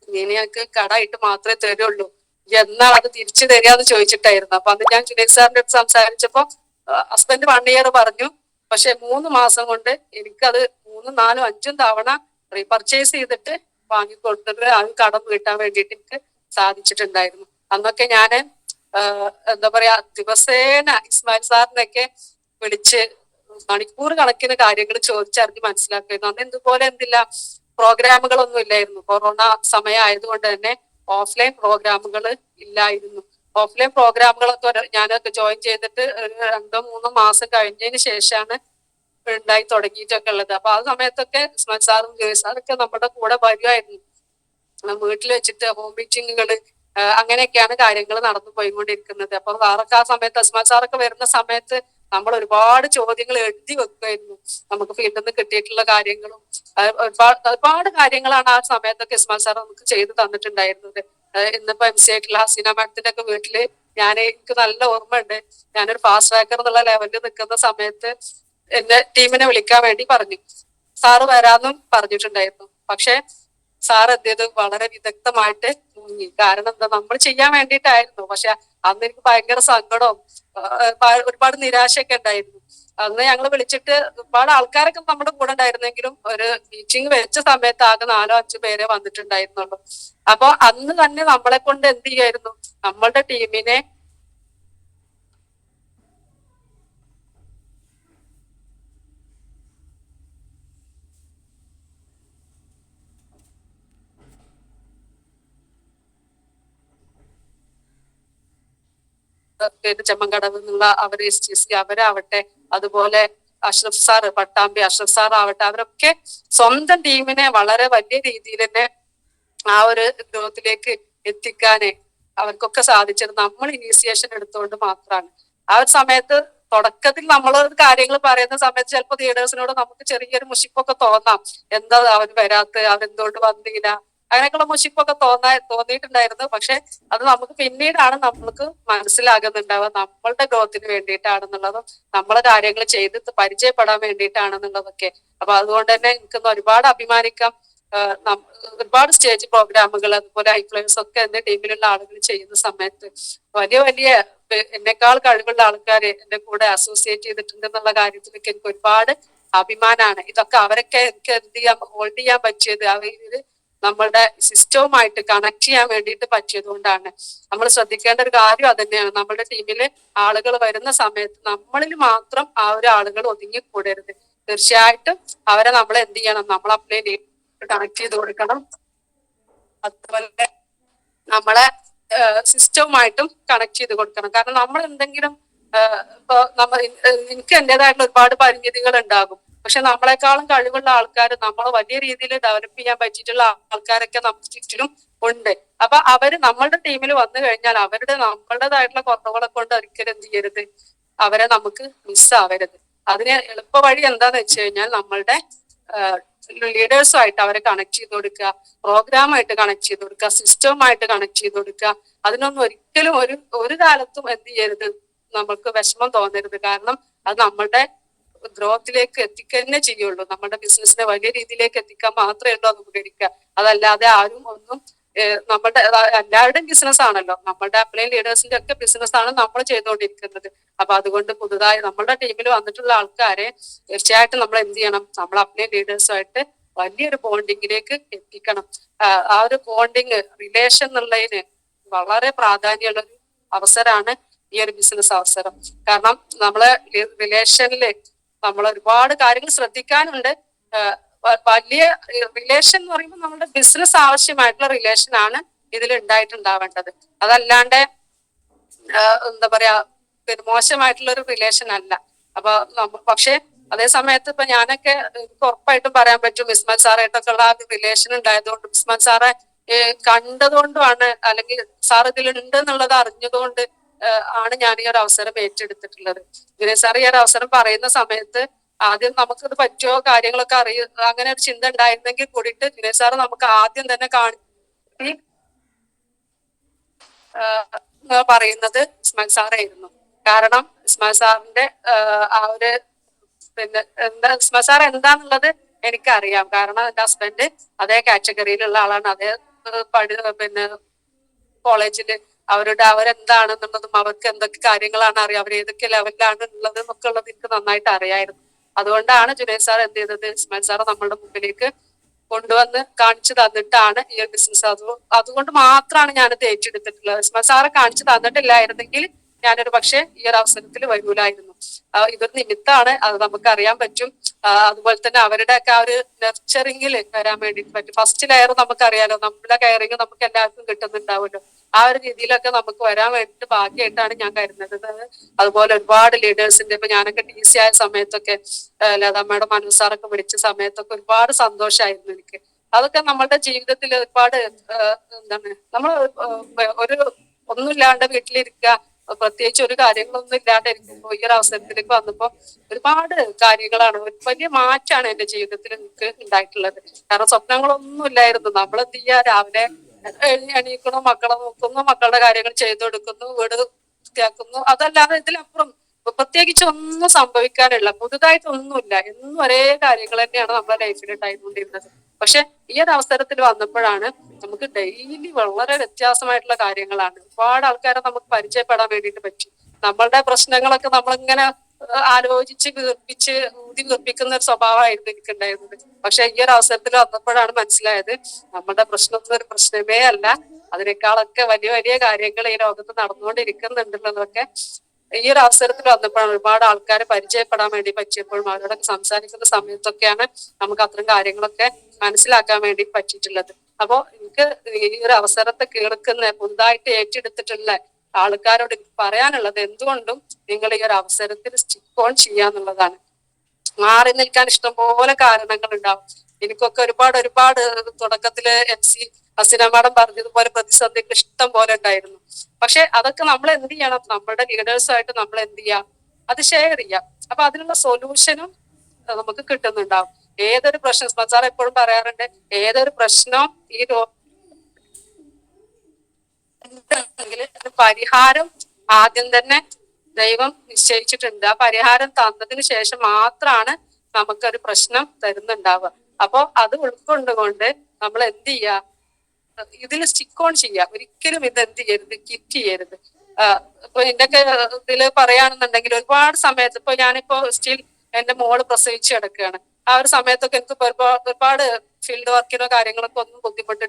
ഇനി ഞങ്ങൾക്ക് കടമായിട്ട് മാത്രമേ തരുള്ളൂ, എന്നാണ് അത് തിരിച്ചു തരികയെന്ന് ചോദിച്ചിട്ടായിരുന്നു. അപ്പൊ അന്ന് ഞാൻ ജുനൈദ് സാറിന്റെ അടുത്ത് സംസാരിച്ചപ്പോ ഹസ്ബൻഡ് 1 ഇയർ പറഞ്ഞു. പക്ഷെ 3 മാസം കൊണ്ട് എനിക്കത് 3, 4, 5 തവണ റീപർച്ചേസ് ചെയ്തിട്ട് വാങ്ങിക്കൊടുത്തിട്ട് അത് കടം വീട്ടാൻ വേണ്ടിയിട്ട് എനിക്ക് സാധിച്ചിട്ടുണ്ടായിരുന്നു. അന്നൊക്കെ ഞാന് എന്താ പറയാ ദിവസേന ഇസ്മായിൽ സാറിനൊക്കെ വിളിച്ച് മണിക്കൂർ കണക്കിന് കാര്യങ്ങൾ ചോദിച്ചറിഞ്ഞ് മനസ്സിലാക്കിയിരുന്നു. അന്ന് ഇതുപോലെ എന്തില്ല പ്രോഗ്രാമുകളൊന്നും ഇല്ലായിരുന്നു. കൊറോണ സമയം ആയതുകൊണ്ട് തന്നെ ഓഫ്ലൈൻ പ്രോഗ്രാമുകൾ ഇല്ലായിരുന്നു. ഓഫ്ലൈൻ പ്രോഗ്രാമുകളൊക്കെ ഞാനൊക്കെ ജോയിൻ ചെയ്തിട്ട് ഒരു 2-3 മാസം കഴിഞ്ഞതിന് ശേഷമാണ് ഉണ്ടായി തുടങ്ങിയിട്ടൊക്കെ ഉള്ളത്. അപ്പൊ ആ സമയത്തൊക്കെ ഉസ്മാൻ സാറും ജോയ് സാറൊക്കെ നമ്മുടെ കൂടെ വരുമായിരുന്നു. വീട്ടിൽ വെച്ചിട്ട് ഹോം മീറ്റിങ്ങുകള് അങ്ങനെയൊക്കെയാണ് കാര്യങ്ങൾ നടന്നു പോയിക്കൊണ്ടിരിക്കുന്നത്. അപ്പൊ സാറൊക്കെ ആ സമയത്ത് ഉസ്മാൻ സാറൊക്കെ വരുന്ന സമയത്ത് നമ്മൾ ഒരുപാട് ചോദ്യങ്ങൾ എഴുതി വെക്കുമായിരുന്നു. നമുക്ക് ഫീൽഡിൽ നിന്ന് കിട്ടിയിട്ടുള്ള കാര്യങ്ങളും ഒരുപാട് കാര്യങ്ങളാണ് ആ സമയത്തൊക്കെ ഉസ്മാൻ സാർ നമുക്ക് ചെയ്തു തന്നിട്ടുണ്ടായിരുന്നത്. ഇന്നിപ്പോ MC ആയിട്ടുള്ള ഹസീന മാഡത്തിന്റെ ഒക്കെ വീട്ടില് എനിക്ക് നല്ല ഓർമ്മ ഉണ്ട്. ഞാനൊരു ഫാസ്റ്റ് ട്രാക്കർ എന്നുള്ള ലെവലിൽ നിൽക്കുന്ന സമയത്ത് എന്റെ ടീമിനെ വിളിക്കാൻ വേണ്ടി പറഞ്ഞു. സാറ് വരാന്നും പറഞ്ഞിട്ടുണ്ടായിരുന്നു. പക്ഷെ സാർ എന്ത് ചെയ്തു, വളരെ വിദഗ്ധമായിട്ട് മുങ്ങി. കാരണം എന്താ, നമ്മൾ ചെയ്യാൻ വേണ്ടിയിട്ടായിരുന്നു. പക്ഷെ അന്ന് എനിക്ക് ഭയങ്കര സങ്കടവും ഒരുപാട് നിരാശയൊക്കെ ഉണ്ടായിരുന്നു. അന്ന് ഞങ്ങൾ വിളിച്ചിട്ട് ഒരുപാട് ആൾക്കാരൊക്കെ നമ്മുടെ കൂടെ ഉണ്ടായിരുന്നെങ്കിലും ഒരു മീറ്റിംഗ് വെച്ച സമയത്ത് ആകെ 4-5 പേരെ വന്നിട്ടുണ്ടായിരുന്നുള്ളൂ. അപ്പൊ അന്ന് തന്നെ നമ്മളെ കൊണ്ട് എന്ത് ചെയ്യായിരുന്നു, നമ്മളുടെ ടീമിനെ പിന്നെ ചെമ്മൻകടവ് എന്നുള്ള അവർ SGC അവരാവട്ടെ, അതുപോലെ അഷ്റഫ് സാർ പട്ടാമ്പി അഷ്റഫ് സാർ ആവട്ടെ, അവരൊക്കെ സ്വന്തം ടീമിനെ വളരെ വലിയ രീതിയിൽ തന്നെ ആ ഒരു ഗ്രോത്തിലേക്ക് എത്തിക്കാന് അവർക്കൊക്കെ സാധിച്ചത് നമ്മൾ ഇനീഷ്യേഷൻ എടുത്തുകൊണ്ട് മാത്രമാണ്. ആ ഒരു സമയത്ത് തുടക്കത്തിൽ നമ്മൾ കാര്യങ്ങൾ പറയുന്ന സമയത്ത് ചിലപ്പോൾ ലീഡേഴ്സിനോട് നമുക്ക് ചെറിയൊരു മുഷിപ്പൊക്കെ തോന്നാം. എന്താ അവർ വരാത്ത, അവരെന്തുകൊണ്ട് വന്നില്ല, അങ്ങനെയൊക്കെയുള്ള മുഷിപ്പൊക്കെ തോന്നിയിട്ടുണ്ടായിരുന്നു. പക്ഷെ അത് നമുക്ക് പിന്നീടാണ് നമ്മൾക്ക് മനസ്സിലാകുന്നുണ്ടാവുക നമ്മളുടെ ഗ്രോത്തിന് വേണ്ടിയിട്ടാണെന്നുള്ളതും നമ്മളെ കാര്യങ്ങൾ ചെയ്ത് പരിചയപ്പെടാൻ വേണ്ടിയിട്ടാണെന്നുള്ളതൊക്കെ. അപ്പൊ അതുകൊണ്ട് തന്നെ എനിക്കൊന്ന് ഒരുപാട് അഭിമാനിക്കാം. ഒരുപാട് സ്റ്റേജ് പ്രോഗ്രാമുകൾ അതുപോലെ ഹൈഫ്ലവേഴ്സ് ഒക്കെ എന്റെ ടീമിലുള്ള ആളുകൾ ചെയ്യുന്ന സമയത്ത് വലിയ വലിയ എന്നെക്കാൾ കഴിവുള്ള ആൾക്കാരെ എന്റെ കൂടെ അസോസിയേറ്റ് ചെയ്തിട്ടുണ്ട് എന്നുള്ള കാര്യത്തിലൊക്കെ എനിക്ക് ഒരുപാട് അഭിമാനമാണ്. ഇതൊക്കെ അവരൊക്കെ എനിക്ക് എന്ത് ചെയ്യാൻ ഹോൾഡ് ചെയ്യാൻ പറ്റിയത് അവര് നമ്മളുടെ സിസ്റ്റവുമായിട്ട് കണക്ട് ചെയ്യാൻ വേണ്ടിയിട്ട് പറ്റിയത് കൊണ്ടാണ്. നമ്മൾ ശ്രദ്ധിക്കേണ്ട ഒരു കാര്യം അത് തന്നെയാണ്. നമ്മുടെ ടീമില് ആളുകൾ വരുന്ന സമയത്ത് നമ്മളിൽ മാത്രം ആ ഒരു ആളുകൾ ഒതുങ്ങിക്കൂടരുത്. തീർച്ചയായിട്ടും അവരെ നമ്മൾ എന്ത് ചെയ്യണം, നമ്മൾ അപ്ലൈ കണക്ട് ചെയ്ത് കൊടുക്കണം. അതുപോലെ നമ്മളെ സിസ്റ്റവുമായിട്ടും കണക്ട് ചെയ്ത് കൊടുക്കണം. കാരണം നമ്മൾ എന്തെങ്കിലും ഇപ്പൊ എനിക്ക് എന്റേതായിട്ടുള്ള ഒരുപാട് പരിമിതികൾ ഉണ്ടാകും. പക്ഷെ നമ്മളെക്കാളും കഴിവുള്ള ആൾക്കാർ, നമ്മളെ വലിയ രീതിയിൽ ഡെവലപ്പ് ചെയ്യാൻ പറ്റിയിട്ടുള്ള ആൾക്കാരൊക്കെ നമുക്ക് ചുറ്റിലും ഉണ്ട്. അപ്പൊ അവര് നമ്മളുടെ ടീമിൽ വന്നു കഴിഞ്ഞാൽ നമ്മളുടേതായിട്ടുള്ള കുറവുകളെ കൊണ്ട് ഒരിക്കലും എന്ത് ചെയ്യരുത്, അവരെ നമുക്ക് മിസ്സാവരുത്. അതിന് എളുപ്പ വഴി എന്താന്ന് വെച്ച് കഴിഞ്ഞാൽ നമ്മളുടെ ലീഡേഴ്സുമായിട്ട് അവരെ കണക്ട് ചെയ്ത് കൊടുക്കുക, പ്രോഗ്രാമായിട്ട് കണക്ട് ചെയ്ത് കൊടുക്കുക, സിസ്റ്റവുമായിട്ട് കണക്ട് ചെയ്ത് കൊടുക്കുക. അതിനൊന്നും ഒരിക്കലും ഒരു കാലത്തും എന്ത് ചെയ്യരുത്, നമുക്ക് വിഷമം തോന്നരുത്. കാരണം അത് നമ്മളുടെ ഗ്രോത്തിലേക്ക് എത്തിക്കുക തന്നെ ചെയ്യുള്ളൂ. നമ്മുടെ ബിസിനസിനെ വലിയ രീതിയിലേക്ക് എത്തിക്കാൻ മാത്രമേ ഉള്ളൂ അത് ഉപകരിക്കുക. അതല്ലാതെ ആരും ഒന്നും നമ്മുടെ എല്ലാവരുടെയും ബിസിനസ് ആണല്ലോ, നമ്മുടെ അപ്ലൈൻ ലീഡേഴ്സിന്റെ ഒക്കെ ബിസിനസ് ആണ് നമ്മൾ ചെയ്തുകൊണ്ടിരിക്കുന്നത്. അപ്പൊ അതുകൊണ്ട് പുതുതായി നമ്മുടെ ടീമിൽ വന്നിട്ടുള്ള ആൾക്കാരെ തീർച്ചയായിട്ടും നമ്മൾ എന്ത് ചെയ്യണം, നമ്മൾ അപ്ലൈൻ ലീഡേഴ്സുമായിട്ട് വലിയൊരു ബോണ്ടിങ്ങിലേക്ക് എത്തിക്കണം. ആ ഒരു ബോണ്ടിങ് റിലേഷൻ എന്നുള്ളതിന് വളരെ പ്രാധാന്യമുള്ള ഒരു അവസരമാണ് ഈ ഒരു ബിസിനസ് അവസരം. കാരണം നമ്മളെ റിലേഷനിൽ നമ്മൾ ഒരുപാട് കാര്യങ്ങൾ ശ്രദ്ധിക്കാനുണ്ട്. വലിയ റിലേഷൻ എന്ന് പറയുമ്പോൾ നമ്മുടെ ബിസിനസ് ആവശ്യമായിട്ടുള്ള റിലേഷൻ ആണ് ഇതിൽ ഉണ്ടായിട്ടുണ്ടാവേണ്ടത്. അതല്ലാണ്ട് എന്താ പറയാ, മോശമായിട്ടുള്ള ഒരു റിലേഷൻ അല്ല. അപ്പൊ പക്ഷെ അതേ സമയത്ത് ഇപ്പൊ ഞാനൊക്കെ എനിക്ക് ഉറപ്പായിട്ടും പറയാൻ പറ്റും, ഇസ്മായിൽ സാറായിട്ടൊക്കെ ഉള്ള ആ റിലേഷൻ ഉണ്ടായതുകൊണ്ട്, ഇസ്മായിൽ സാറെ കണ്ടതുകൊണ്ടാണ്, അല്ലെങ്കിൽ സാർ ഇതിലുണ്ട് എന്നുള്ളത് അറിഞ്ഞതുകൊണ്ട് ആണ് ഞാൻ ഈ ഒരു അവസരം ഏറ്റെടുത്തിട്ടുള്ളത്. വിനയ് സാർ ഈ ഒരു അവസരം പറയുന്ന സമയത്ത് ആദ്യം നമുക്കിത് പറ്റുമോ കാര്യങ്ങളൊക്കെ അങ്ങനെ ഒരു ചിന്ത ഉണ്ടായിരുന്നെങ്കിൽ കൂടിയിട്ട് വിനയ് സാർ നമുക്ക് ആദ്യം തന്നെ പറയുന്നത് ഇസ്മായിൽ സാറായിരുന്നു. കാരണം ഇസ്മായിൽ സാറിന്റെ ആ ഒരു ഇസ്മായിൽ സാർ എന്താന്നുള്ളത് എനിക്കറിയാം. കാരണം എന്റെ ഹസ്ബൻഡ് അതേ കാറ്റഗറിയിലുള്ള ആളാണ്. അതേ കോളേജില് അവരെന്താണെന്നുള്ളതും അവർക്ക് എന്തൊക്കെ കാര്യങ്ങളാണ് അറിയാം, അവർ ഏതൊക്കെ ലെവലിലാണ് ഉള്ളത് എന്നൊക്കെ ഉള്ളത് എനിക്ക് നന്നായിട്ട് അറിയായിരുന്നു. അതുകൊണ്ടാണ് ജുനൈദ് സാർ എന്ത് ചെയ്തത്, ഇസ്മായിൽ സാർ നമ്മളുടെ മുമ്പിലേക്ക് കൊണ്ടുവന്ന് കാണിച്ചു തന്നിട്ടാണ് ഈ ഒരു ബിസിനസ്. അതുകൊണ്ട് മാത്രമാണ് ഞാനത് ഏറ്റെടുത്തിട്ടുള്ളത്. ഇസ്മായിൽ സാറെ കാണിച്ചു തന്നിട്ടില്ലായിരുന്നെങ്കിൽ ഞാനൊരു പക്ഷെ ഈ ഒരു അവസരത്തിൽ വരൂലായിരുന്നു. ഇതൊരു നിമിത്താണ്, അത് നമുക്ക് അറിയാൻ പറ്റും. അതുപോലെ തന്നെ അവരുടെ ഒക്കെ ആ ഒരു നെർച്ചറിങ്ങിൽ വരാൻ വേണ്ടിയിട്ട് പറ്റും. ഫസ്റ്റ് ലെയർ നമുക്കറിയാലോ, നമ്മുടെ കെയറിങ് നമുക്ക് എല്ലാവർക്കും കിട്ടുന്നുണ്ടാവുമല്ലോ. ആ ഒരു രീതിയിലൊക്കെ നമുക്ക് വരാൻ വേണ്ടിയിട്ട് ഭാഗ്യമായിട്ടാണ് ഞാൻ കരുതുന്നത്. അതുപോലെ ഒരുപാട് ലീഡേഴ്സിന്റെ, ഇപ്പൊ ഞാനൊക്കെ DC ആയ സമയത്തൊക്കെ ലതമ്മയുടെ മനു സാറൊക്കെ വിളിച്ച സമയത്തൊക്കെ ഒരുപാട് സന്തോഷമായിരുന്നു എനിക്ക്. അതൊക്കെ നമ്മളുടെ ജീവിതത്തിൽ ഒരുപാട് നമ്മൾ ഒന്നുമില്ലാണ്ട് വീട്ടിലിരിക്കുക, പ്രത്യേകിച്ച് ഒരു കാര്യങ്ങളൊന്നും ഇല്ലാണ്ട് ഇരിക്കുമ്പോൾ ഈ ഒരു അവസരത്തിലേക്ക് വന്നപ്പോ ഒരുപാട് കാര്യങ്ങളാണ്, വലിയ മാറ്റാണ് എന്റെ ജീവിതത്തിൽ എനിക്ക് ഉണ്ടായിട്ടുള്ളത്. കാരണം സ്വപ്നങ്ങളൊന്നും ഇല്ലായിരുന്നു. നമ്മൾ എന്ത് ചെയ്യാ, രാവിലെ എണീക്കുന്നു, മക്കളെ നോക്കുന്നു, മക്കളുടെ കാര്യങ്ങൾ ചെയ്തു കൊടുക്കുന്നു, വീട് വൃത്തിയാക്കുന്നു, അതല്ലാതെ ഇതിലപ്പുറം പ്രത്യേകിച്ച് ഒന്നും സംഭവിക്കാനില്ല, പുതുതായിട്ടൊന്നുമില്ല. എന്നും ഒരേ കാര്യങ്ങൾ തന്നെയാണ് നമ്മുടെ ലൈഫിൽ ഉണ്ടായിക്കൊണ്ടിരുന്നത്. പക്ഷെ ഈ ഒരു അവസരത്തിൽ വന്നപ്പോഴാണ് നമുക്ക് ഡെയിലി വളരെ വ്യത്യാസമായിട്ടുള്ള കാര്യങ്ങളാണ്. ഒരുപാട് ആൾക്കാരെ നമുക്ക് പരിചയപ്പെടാൻ വേണ്ടിയിട്ട് പറ്റി. നമ്മളുടെ പ്രശ്നങ്ങളൊക്കെ നമ്മളിങ്ങനെ ആലോചിച്ച് ഊതി വീർപ്പിക്കുന്ന ഒരു സ്വഭാവമായിരുന്നു എനിക്കുണ്ടായിരുന്നത്. പക്ഷെ ഈ ഒരു അവസരത്തിൽ വന്നപ്പോഴാണ് മനസ്സിലായത് നമ്മുടെ പ്രശ്നമൊന്നും ഒരു പ്രശ്നമേ അല്ല, അതിനേക്കാളൊക്കെ വലിയ വലിയ കാര്യങ്ങൾ ഈ ലോകത്ത് നടന്നുകൊണ്ടിരിക്കുന്നുണ്ടെന്നതൊക്കെ ഈ ഒരു അവസരത്തിൽ വന്നപ്പോഴാണ്. ഒരുപാട് ആൾക്കാരെ പരിചയപ്പെടാൻ വേണ്ടി പറ്റിയപ്പോഴും അവരോടൊക്കെ സംസാരിക്കുന്ന സമയത്തൊക്കെയാണ് നമുക്ക് അത്തരം കാര്യങ്ങളൊക്കെ മനസ്സിലാക്കാൻ വേണ്ടി പറ്റിയിട്ടുള്ളത്. അപ്പോ എനിക്ക് ഈ ഒരു അവസരത്തെ കേൾക്കുന്ന, പുതുതായിട്ട് ഏറ്റെടുത്തിട്ടുള്ള ആൾക്കാരോട് എനിക്ക് പറയാനുള്ളത് എന്തുകൊണ്ടും നിങ്ങൾ ഈ ഒരു അവസരത്തിൽ സ്റ്റിക്ക് ഓൺ ചെയ്യാന്നുള്ളതാണ്. മാറി നിൽക്കാൻ ഇഷ്ടംപോലെ കാരണങ്ങൾ ഉണ്ടാവും. എനിക്കൊക്കെ ഒരുപാട് തുടക്കത്തില് MC ഹസീന മാഡം പറഞ്ഞതുപോലെ പ്രതിസന്ധികൾ ഇഷ്ടം പോലെ ഉണ്ടായിരുന്നു. പക്ഷെ അതൊക്കെ നമ്മൾ എന്ത് ചെയ്യണം, നമ്മുടെ ലീഡേഴ്സുമായിട്ട് നമ്മൾ എന്ത് ചെയ്യാം, അത് ഷെയർ ചെയ്യാം. അപ്പൊ അതിനുള്ള സൊല്യൂഷനും നമുക്ക് കിട്ടുന്നുണ്ടാവും. ഏതൊരു പ്രശ്നം സാർ എപ്പോഴും പറയാറുണ്ട്, ഏതൊരു പ്രശ്നവും ഈ പരിഹാരം ആദ്യം തന്നെ ദൈവം നിശ്ചയിച്ചിട്ടുണ്ട്. ആ പരിഹാരം തന്നതിന് ശേഷം മാത്രമാണ് നമുക്കൊരു പ്രശ്നം തരുന്നുണ്ടാവുക. അപ്പൊ അത് ഉൾക്കൊണ്ടുകൊണ്ട് നമ്മൾ എന്ത് ചെയ്യാ, ഇതിൽ സ്റ്റിക്ക് ഓൺ ചെയ്യാം. ഒരിക്കലും ഇത് എന്ത് ചെയ്യരുത്, കിറ്റ് ചെയ്യരുത്. ഇപ്പൊ എന്റെയൊക്കെ ഇതില് പറയുകയാണെന്നുണ്ടെങ്കിൽ ഒരുപാട് സമയത്ത് ഇപ്പൊ ഞാനിപ്പോ സ്റ്റിൽ എന്റെ മോള് പ്രസവിച്ച് കിടക്കുകയാണ്. ആ ഒരു സമയത്തൊക്കെ എനിക്ക് ഒരുപാട് ഫീൽഡ് വർക്കിനോ കാര്യങ്ങളൊക്കെ ഒന്നും ബുദ്ധിമുട്ട്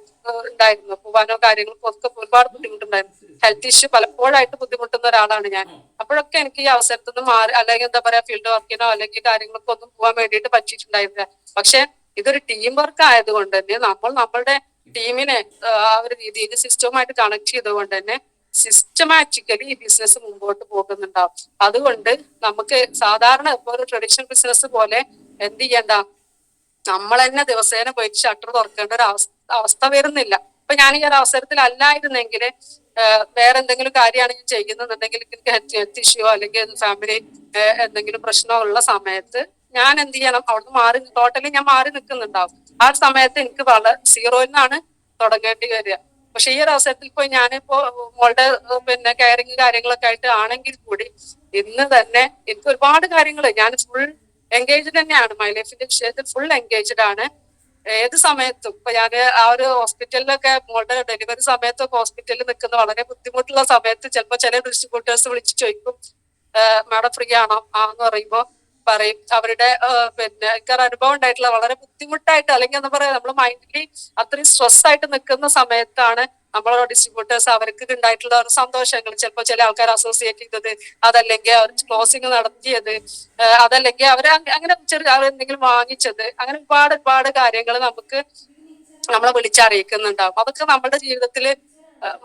ഉണ്ടായിരുന്നു. പോവാനോ കാര്യങ്ങൾക്കോ ഒക്കെ ഒരുപാട് ബുദ്ധിമുട്ടുണ്ടായിരുന്നു. ഹെൽത്ത് ഇഷ്യൂ പലപ്പോഴായിട്ട് ബുദ്ധിമുട്ടുന്ന ഒരാളാണ് ഞാൻ. അപ്പോഴൊക്കെ എനിക്ക് ഈ അവസരത്തിൽ നിന്ന് മാറി, അല്ലെങ്കിൽ എന്താ പറയാ, ഫീൽഡ് വർക്കിനോ അല്ലെങ്കിൽ കാര്യങ്ങൾക്കോ ഒന്നും പോകാൻ വേണ്ടിയിട്ട് പറ്റിയിട്ടുണ്ടായിരുന്നില്ല. പക്ഷെ ഇതൊരു ടീം വർക്ക് ആയതുകൊണ്ട് തന്നെ നമ്മളുടെ ടീമിനെ ആ ഒരു രീതിയിൽ സിസ്റ്റവുമായിട്ട് കണക്ട് ചെയ്തുകൊണ്ട് തന്നെ സിസ്റ്റമാറ്റിക്കലി ഈ ബിസിനസ് മുമ്പോട്ട് പോകുന്നുണ്ടാവും. അതുകൊണ്ട് നമുക്ക് സാധാരണ ഇപ്പൊ ഒരു ട്രഡീഷണൽ ബിസിനസ് പോലെ എന്ത് ചെയ്യണ്ട, നമ്മൾ തന്നെ ദിവസേന പോയിട്ട് ഷട്ടർ തുറക്കേണ്ട ഒരു അവസ്ഥ വരുന്നില്ല. ഇപ്പൊ ഞാൻ ഈ ഒരു അവസരത്തിൽ അല്ലായിരുന്നെങ്കിൽ വേറെ എന്തെങ്കിലും കാര്യമാണ് ഞാൻ ചെയ്യുന്നുണ്ടെങ്കിൽ എനിക്ക് ഹെൽത്ത് ഇഷ്യൂ അല്ലെങ്കിൽ ഫാമിലി എന്തെങ്കിലും പ്രശ്നമോ ഉള്ള സമയത്ത് ഞാൻ എന്ത് ചെയ്യണം, അവിടുന്ന് ടോട്ടലി ഞാൻ മാറി നിൽക്കുന്നുണ്ടാവും. ആ സമയത്ത് എനിക്ക് വളരെ സീറോയിൽ നിന്നാണ് തുടങ്ങേണ്ടി വരിക. പക്ഷെ ഈ ഒരു അവസരത്തിൽ പോയി ഞാനിപ്പോ മോളുടെ കെയറിങ് കാര്യങ്ങളൊക്കെ ആയിട്ട് ആണെങ്കിൽ കൂടി ഇന്ന് തന്നെ എനിക്ക് ഒരുപാട് കാര്യങ്ങൾ, ഞാൻ ഫുൾ എൻഗേജ്ഡ് തന്നെയാണ്. മൈ ലൈഫിന്റെ വിഷയത്തിൽ ഫുൾ എൻഗേജ്ഡ് ആണ്. ഏത് സമയത്തും ഇപ്പൊ ഞാൻ ആ ഒരു ഹോസ്പിറ്റലിലൊക്കെ മോളുടെ ഡെലിവറി സമയത്തൊക്കെ ഹോസ്പിറ്റലിൽ നിൽക്കുന്ന വളരെ ബുദ്ധിമുട്ടുള്ള സമയത്ത് ചിലപ്പോൾ ചില ഡിസ്ട്രിബ്യൂട്ടേഴ്സ് വിളിച്ച് ചോദിക്കും, മാഡം ഫ്രീ ആണോ? എന്ന് പറയുമ്പോ പറയും അവരുടെ എനിക്ക് അനുഭവം ഉണ്ടായിട്ടുള്ള വളരെ ബുദ്ധിമുട്ടായിട്ട് അല്ലെങ്കിൽ എന്താ പറയാ, നമ്മൾ മൈൻഡ്ലി അത്രയും സ്ട്രെസ് ആയിട്ട് നിൽക്കുന്ന സമയത്താണ് നമ്മളെ ഡിസ്ട്രിബ്യൂട്ടേഴ്സ് അവർക്ക് ഉണ്ടായിട്ടുള്ള ഒരു സന്തോഷങ്ങൾ, ചിലപ്പോൾ ചില ആൾക്കാർ അസോസിയേറ്റ് ചെയ്തത്, അതല്ലെങ്കിൽ അവർ ക്ലോസിങ് നടത്തിയത്, അതല്ലെങ്കിൽ അവർ അങ്ങനെ എന്തെങ്കിലും വാങ്ങിച്ചത്, അങ്ങനെ ഒരുപാട് കാര്യങ്ങൾ നമ്മളെ വിളിച്ചറിയിക്കുന്നുണ്ടാവും. അതൊക്കെ നമ്മുടെ ജീവിതത്തിൽ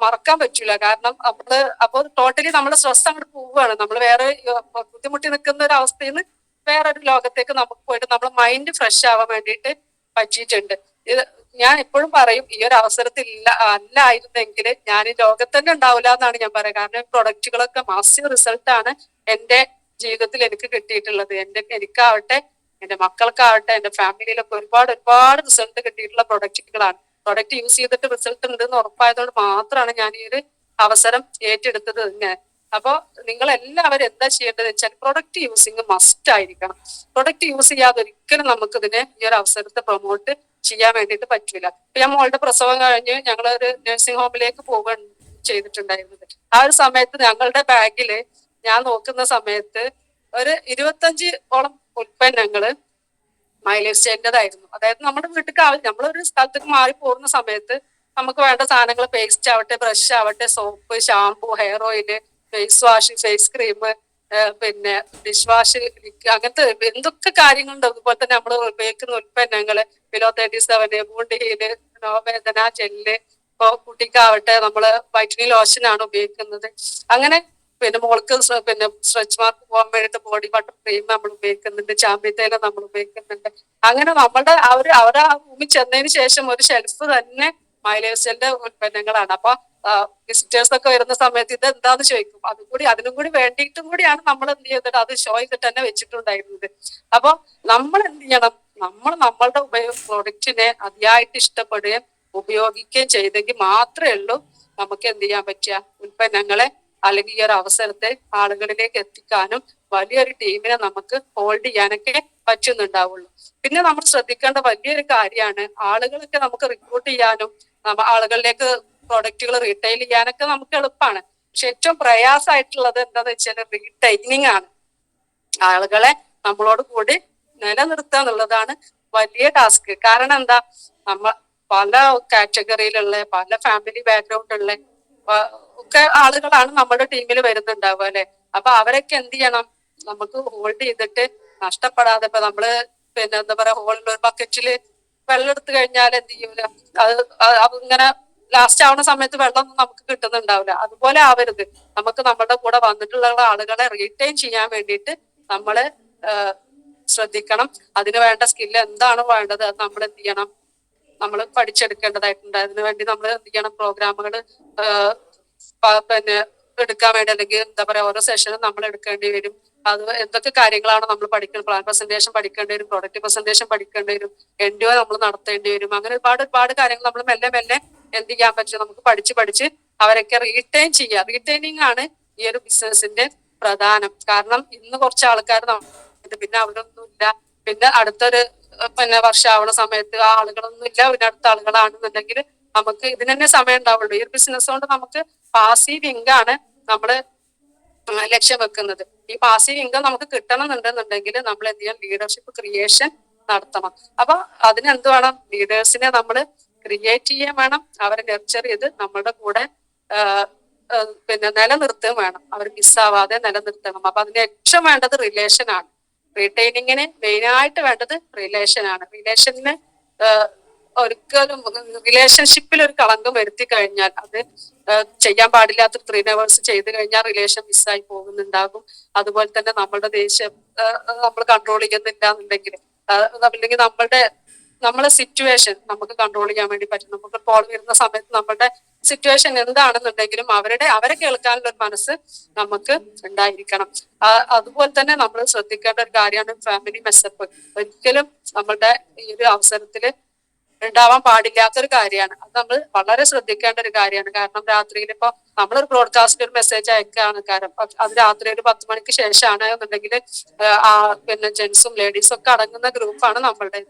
മറക്കാൻ പറ്റൂല. കാരണം അപ്പോൾ ടോട്ടലി നമ്മുടെ സ്ട്രെസ് അങ്ങോട്ട് പോവുകയാണ്. നമ്മൾ വേറെ ബുദ്ധിമുട്ടി നിൽക്കുന്ന ഒരു അവസ്ഥയിൽ നിന്ന് വേറൊരു ലോകത്തേക്ക് നമുക്ക് പോയിട്ട് നമ്മുടെ മൈൻഡ് ഫ്രഷ് ആവാൻ വേണ്ടിയിട്ട് പറ്റിയിട്ടുണ്ട്. ഇത് ഞാൻ എപ്പോഴും പറയും, ഈ ഒരു അവസരത്തിൽ അല്ലായിരുന്നെങ്കിൽ ഞാൻ ഈ ലോകത്ത് തന്നെ ഉണ്ടാവില്ല എന്നാണ് ഞാൻ പറയുക. കാരണം പ്രൊഡക്റ്റുകളൊക്കെ മാസീവ് റിസൾട്ടാണ് എന്റെ ജീവിതത്തിൽ എനിക്ക് കിട്ടിയിട്ടുള്ളത്. എനിക്കാവട്ടെ, എന്റെ മക്കൾക്കാവട്ടെ, എന്റെ ഫാമിലിയിലൊക്കെ ഒരുപാട് റിസൾട്ട് കിട്ടിയിട്ടുള്ള പ്രൊഡക്റ്റുകളാണ്. പ്രൊഡക്റ്റ് യൂസ് ചെയ്തിട്ട് റിസൾട്ട് ഉണ്ട് എന്ന് ഉറപ്പായതുകൊണ്ട് മാത്രമാണ് ഞാൻ ഈ ഒരു അവസരം ഏറ്റെടുത്തത് തന്നെ. അപ്പോ നിങ്ങൾ എല്ലാവരും എന്താ ചെയ്യേണ്ടത് വെച്ചാൽ പ്രൊഡക്റ്റ് യൂസിങ് മസ്റ്റ് ആയിരിക്കണം. പ്രൊഡക്റ്റ് യൂസ് ചെയ്യാതെ ഒരിക്കലും നമുക്കിതിനെ ഈ ഒരു അവസരത്തെ പ്രൊമോട്ട് ചെയ്യാൻ വേണ്ടിയിട്ട് പറ്റൂല. ഇപ്പൊ ഞാൻ മോളുടെ പ്രസവം കഴിഞ്ഞ് ഞങ്ങളൊരു നഴ്സിംഗ് ഹോമിലേക്ക് പോവുകയാണ് ചെയ്തിട്ടുണ്ടായിരുന്നത്. ആ ഒരു സമയത്ത് ഞങ്ങളുടെ ബാഗില് ഞാൻ നോക്കുന്ന സമയത്ത് ഒരു 25 ഉൽപ്പന്നങ്ങള് മൈലേജ് സ്റ്റൈലിൻ്റെതായിരുന്നു. അതായത് നമ്മുടെ വീട്ടിലേക്ക് നമ്മളൊരു സ്ഥലത്തേക്ക് മാറി പോകുന്ന സമയത്ത് നമുക്ക് വേണ്ട സാധനങ്ങൾ പേസ്റ്റ് ആവട്ടെ, ബ്രഷ് ആവട്ടെ, soap, shampoo, hair oil, face wash, face cream, dish wash, അങ്ങനത്തെ എന്തൊക്കെ കാര്യങ്ങളുണ്ട്. അതുപോലെ തന്നെ നമ്മൾ ഉപയോഗിക്കുന്ന ഉൽപ്പന്നങ്ങള് ബിലോ 37, ബൂണ്ടിഹീല്, നോവേദന ജെല്ല്, ഇപ്പൊ കുട്ടിക്കാവട്ടെ നമ്മള് വൈറ്റനിങ് ലോഷനാണ് ഉപയോഗിക്കുന്നത്. അങ്ങനെ മോൾക്ക് സ്ട്രെച്ച് മാർക്ക് പോകാൻ വേണ്ടിയിട്ട് ബോഡി ബട്ടർ ക്രീം നമ്മൾ ഉപയോഗിക്കുന്നുണ്ട്, ചാമ്പ്യത്തേല നമ്മൾ ഉപയോഗിക്കുന്നുണ്ട്. അങ്ങനെ നമ്മളുടെ അവരുടെ ആ റൂമിൽ ചെന്നതിന് ശേഷം ഒരു ഷെൽഫ് തന്നെ മൈലേഴ്സിന്റെ ഉൽപ്പന്നങ്ങളാണ്. അപ്പൊ വിസിറ്റേഴ്സ് ഒക്കെ വരുന്ന സമയത്ത് ഇത് എന്താന്ന് ചോദിക്കും. അതിനും കൂടി വേണ്ടിയിട്ടും കൂടിയാണ് നമ്മൾ എന്ത് ചെയ്തിട്ട് അത് ഷോ ചെയ്തിട്ട് തന്നെ വെച്ചിട്ടുണ്ടായിരുന്നത്. അപ്പൊ നമ്മൾ എന്ത് ചെയ്യണം, നമ്മളുടെ പ്രൊഡക്റ്റിനെ അതിയായിട്ട് ഇഷ്ടപ്പെടുകയും ഉപയോഗിക്കുകയും ചെയ്തെങ്കിൽ മാത്രമേ ഉള്ളൂ നമുക്ക് എന്ത് ചെയ്യാൻ പറ്റുക, ഉൽപ്പന്നങ്ങളെ അല്ലെങ്കിൽ ഈ ഒരു അവസരത്തെ ആളുകളിലേക്ക് എത്തിക്കാനും വലിയൊരു ടീമിനെ നമുക്ക് ഹോൾഡ് ചെയ്യാനൊക്കെ പറ്റുന്നുണ്ടാവുള്ളൂ. പിന്നെ നമ്മൾ ശ്രദ്ധിക്കേണ്ട വലിയൊരു കാര്യമാണ്, ആളുകളൊക്കെ നമുക്ക് റിക്രൂട്ട് ചെയ്യാനും ആളുകളിലേക്ക് പ്രൊഡക്റ്റുകൾ റീറ്റെയിൽ ചെയ്യാനൊക്കെ നമുക്ക് എളുപ്പമാണ്. പക്ഷെ ഏറ്റവും പ്രയാസമായിട്ടുള്ളത് എന്താന്ന് വെച്ചാൽ റീറ്റെയിനിങ് ആണ്. ആളുകളെ നമ്മളോട് കൂടി നിലനിർത്തുക എന്നുള്ളതാണ് വലിയ ടാസ്ക്. കാരണം എന്താ, പല കാറ്റഗറിയിലുള്ള പല ഫാമിലി ബാക്ക്ഗ്രൗണ്ടുള്ള ഒക്കെ ആളുകളാണ് നമ്മുടെ ടീമിൽ വരുന്നുണ്ടാവുക അല്ലെ. അപ്പൊ അവരൊക്കെ എന്ത് ചെയ്യണം, നമുക്ക് ഹോൾഡ് ചെയ്തിട്ട് നഷ്ടപ്പെടാതെ, ഇപ്പൊ നമ്മള് എന്താ പറയാ, ഹോളിൽ ഒരു ബക്കറ്റില് വെള്ളം എടുത്തു കഴിഞ്ഞാൽ എന്ത് ചെയ്യൂല, അത് ഇങ്ങനെ ലാസ്റ്റ് ആവുന്ന സമയത്ത് വെള്ളമൊന്നും നമുക്ക് കിട്ടുന്നുണ്ടാവില്ല. അതുപോലെ ആവരുത്. നമുക്ക് നമ്മുടെ കൂടെ വന്നിട്ടുള്ള ആളുകളെ റീറ്റെയിൻ ചെയ്യാൻ വേണ്ടിയിട്ട് നമ്മള് ശ്രദ്ധിക്കണം. അതിന് വേണ്ട സ്കില്ല് എന്താണ് വേണ്ടത് അത് നമ്മൾ എന്ത് ചെയ്യണം, നമ്മൾ പഠിച്ചെടുക്കേണ്ടതായിട്ടുണ്ട്. അതിനു വേണ്ടി നമ്മൾ എന്ത് ചെയ്യണം, പ്രോഗ്രാമുകൾ പിന്നെ എടുക്കാൻ വേണ്ടി, അല്ലെങ്കിൽ എന്താ പറയാ, ഓരോ സെഷനും നമ്മൾ എടുക്കേണ്ടി വരും. അത് എന്തൊക്കെ കാര്യങ്ങളാണ് നമ്മൾ പഠിക്കുന്നത്, പ്ലാൻ പ്രസന്റേഷൻ പഠിക്കേണ്ടി വരും, പ്രൊഡക്റ്റ് പ്രസന്റേഷൻ പഠിക്കേണ്ടി വരും, എൻഡോ നമ്മൾ നടത്തേണ്ടി വരും. അങ്ങനെ ഒരുപാട് കാര്യങ്ങൾ നമ്മൾ മെല്ലെ മെല്ലെ എന്ത് ചെയ്യാൻ പറ്റും, നമുക്ക് പഠിച്ച് അവരൊക്കെ റീറ്റെയിൻ ചെയ്യുക. റീറ്റെയിനിങ് ആണ് ഈ ഒരു ബിസിനസിന്റെ പ്രധാനം. കാരണം ഇന്ന് കുറച്ച് ആൾക്കാർ പിന്നെ അവരൊന്നുമില്ല, പിന്നെ അടുത്തൊരു വർഷമാവണ സമയത്ത് ആ ആളുകളൊന്നും ഇല്ല, പിന്നെ അടുത്ത ആളുകളാണെന്നുണ്ടെങ്കിൽ നമുക്ക് ഇതിന് തന്നെ സമയം ഉണ്ടാവുള്ളൂ. ഈ ഒരു ബിസിനസ് കൊണ്ട് നമുക്ക് പാസീവ് ഇൻകം നമ്മള് ലക്ഷ്യം വെക്കുന്നത്. ഈ പാസീവ് ഇൻകം നമുക്ക് കിട്ടണമെന്നുണ്ടെന്നുണ്ടെങ്കിൽ നമ്മൾ എന്ത് ചെയ്യണം, ലീഡർഷിപ്പ് ക്രിയേഷൻ നടത്തണം. അപ്പൊ അതിനെന്ത് വേണം, ലീഡേഴ്സിനെ നമ്മൾ ക്രിയേറ്റ് ചെയ്യാൻ വേണം, അവരെ നെർച്ചർ ചെയ്ത് നമ്മുടെ കൂടെ നിലനിർത്തുകയും വേണം. അവർ മിസ്സാവാതെ നിലനിർത്തണം. അപ്പൊ അതിന് ഏറ്റവും വേണ്ടത് റിലേഷൻ ആണ്. റീറ്റെയിനിങ്ങിന് മെയിനായിട്ട് വേണ്ടത് റിലേഷൻ ആണ്. റിലേഷന് ഒരിക്കലും റിലേഷൻഷിപ്പിൽ ഒരു കളങ്കം വരുത്തി കഴിഞ്ഞാൽ, അത് ചെയ്യാൻ പാടില്ലാത്ത 3 hours ചെയ്ത് കഴിഞ്ഞാൽ റിലേഷൻ മിസ്സായി പോകുന്നുണ്ടാകും. അതുപോലെ തന്നെ നമ്മളുടെ ദേഷ്യം നമ്മൾ കൺട്രോൾ ചെയ്യുന്നില്ല എന്നുണ്ടെങ്കിൽ, അല്ലെങ്കിൽ നമ്മളെ സിറ്റുവേഷൻ നമുക്ക് കൺട്രോൾ ചെയ്യാൻ വേണ്ടി പറ്റും. നമുക്ക് കോൾ വരുന്ന സമയത്ത് നമ്മളുടെ സിറ്റുവേഷൻ എന്താണെന്നുണ്ടെങ്കിലും അവരെ കേൾക്കാനുള്ള ഒരു മനസ്സ് നമുക്ക് ഉണ്ടായിരിക്കണം. അതുപോലെ തന്നെ നമ്മൾ ശ്രദ്ധിക്കേണ്ട ഒരു കാര്യമാണ് ഫാമിലി മെസ്സപ്പ്. ഒരിക്കലും നമ്മളുടെ ഈ ഒരു അവസരത്തില് ഉണ്ടാവാൻ പാടില്ലാത്തൊരു കാര്യമാണ്. അത് നമ്മൾ വളരെ ശ്രദ്ധിക്കേണ്ട ഒരു കാര്യമാണ്. കാരണം രാത്രിയിൽ ഇപ്പൊ നമ്മളൊരു ബ്രോഡ്കാസ്റ്റ് ഒരു മെസ്സേജ് അയക്കുകയാണ്, കാരണം അത് രാത്രി ഒരു 10 മണിക്ക് ശേഷമാണ് എന്നുണ്ടെങ്കിൽ ജെന്റ്സും ലേഡീസും ഒക്കെ അടങ്ങുന്ന ഗ്രൂപ്പാണ് നമ്മളുടെ.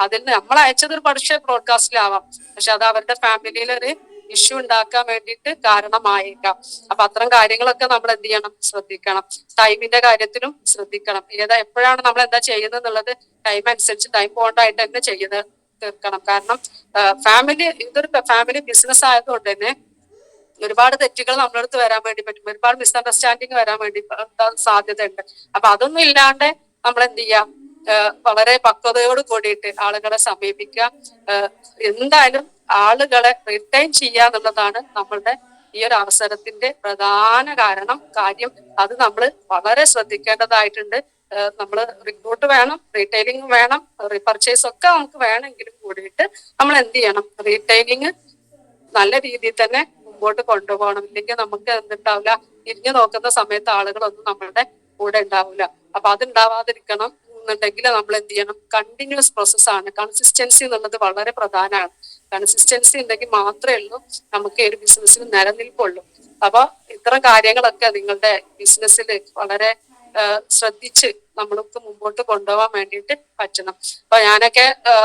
അതിൽ നമ്മൾ അയച്ചത് ഒരു പക്ഷേ ബ്രോഡ്കാസ്റ്റിലാവാം, പക്ഷെ അത് അവരുടെ ഫാമിലിയിൽ ഒരു ഇഷ്യൂ ഉണ്ടാക്കാൻ വേണ്ടിയിട്ട് കാരണമായേക്കാം. അപ്പൊ അത്തരം കാര്യങ്ങളൊക്കെ നമ്മൾ എന്ത് ചെയ്യണം, ശ്രദ്ധിക്കണം. ടൈമിന്റെ കാര്യത്തിലും ശ്രദ്ധിക്കണം. എപ്പോഴാണ് നമ്മൾ എന്താ ചെയ്യുന്നത് എന്നുള്ളത് ടൈം അനുസരിച്ച് ടൈം ബോണ്ടായിട്ട് തന്നെ ചെയ്യുന്നത് തീർക്കണം. കാരണം ഇതൊരു ഫാമിലി ബിസിനസ് ആയതുകൊണ്ട് തന്നെ ഒരുപാട് തെറ്റുകൾ നമ്മുടെ അടുത്ത് വരാൻ വേണ്ടി പറ്റും, ഒരുപാട് മിസ്അണ്ടർസ്റ്റാൻഡിങ് വരാൻ വേണ്ടി സാധ്യതയുണ്ട്. അപ്പൊ അതൊന്നും ഇല്ലാണ്ട് നമ്മൾ എന്ത് ചെയ്യാം, വളരെ പക്വതയോട് കൂടിയിട്ട് ആളുകളെ സമീപിക്കുക. എന്തായാലും ആളുകളെ റിട്ടൈൻ ചെയ്യുക എന്നുള്ളതാണ് നമ്മളുടെ ഈ ഒരു അവസരത്തിന്റെ പ്രധാന കാര്യം. അത് നമ്മൾ വളരെ ശ്രദ്ധിക്കേണ്ടതായിട്ടുണ്ട്. നമ്മൾ റിക്രൂട്ട് വേണം, റീറ്റെയിലിംഗ് വേണം, റീപർച്ചേസ് ഒക്കെ നമുക്ക് വേണമെങ്കിലും കൂടിയിട്ട് നമ്മൾ എന്ത് ചെയ്യണം, റീറ്റെയിലിംഗ് നല്ല രീതിയിൽ തന്നെ മുമ്പോട്ട് കൊണ്ടുപോകണം. ഇല്ലെങ്കിൽ നമുക്ക് എന്തുണ്ടാവില്ല, തിരിഞ്ഞു നോക്കുന്ന സമയത്ത് ആളുകളൊന്നും നമ്മളുടെ കൂടെ ഉണ്ടാവില്ല. അപ്പൊ അതുണ്ടാവാതിരിക്കണം എന്നുണ്ടെങ്കിൽ നമ്മൾ എന്ത് ചെയ്യണം, കണ്ടിന്യൂസ് പ്രോസസ്സാണ്. കൺസിസ്റ്റൻസി എന്നുള്ളത് വളരെ പ്രധാനമാണ്. കൺസിസ്റ്റൻസി ഉണ്ടെങ്കിൽ മാത്രമേ ഉള്ളൂ നമുക്ക് ഒരു ബിസിനസ്സിൽ നിലനിൽപ്പുള്ളൂ. അപ്പൊ ഇത്തരം കാര്യങ്ങളൊക്കെ നിങ്ങളുടെ ബിസിനസ്സിൽ വളരെ ശ്രദ്ധിച്ച് നമ്മൾക്ക് മുമ്പോട്ട് കൊണ്ടുപോകാൻ വേണ്ടിയിട്ട് പറ്റണം. അപ്പൊ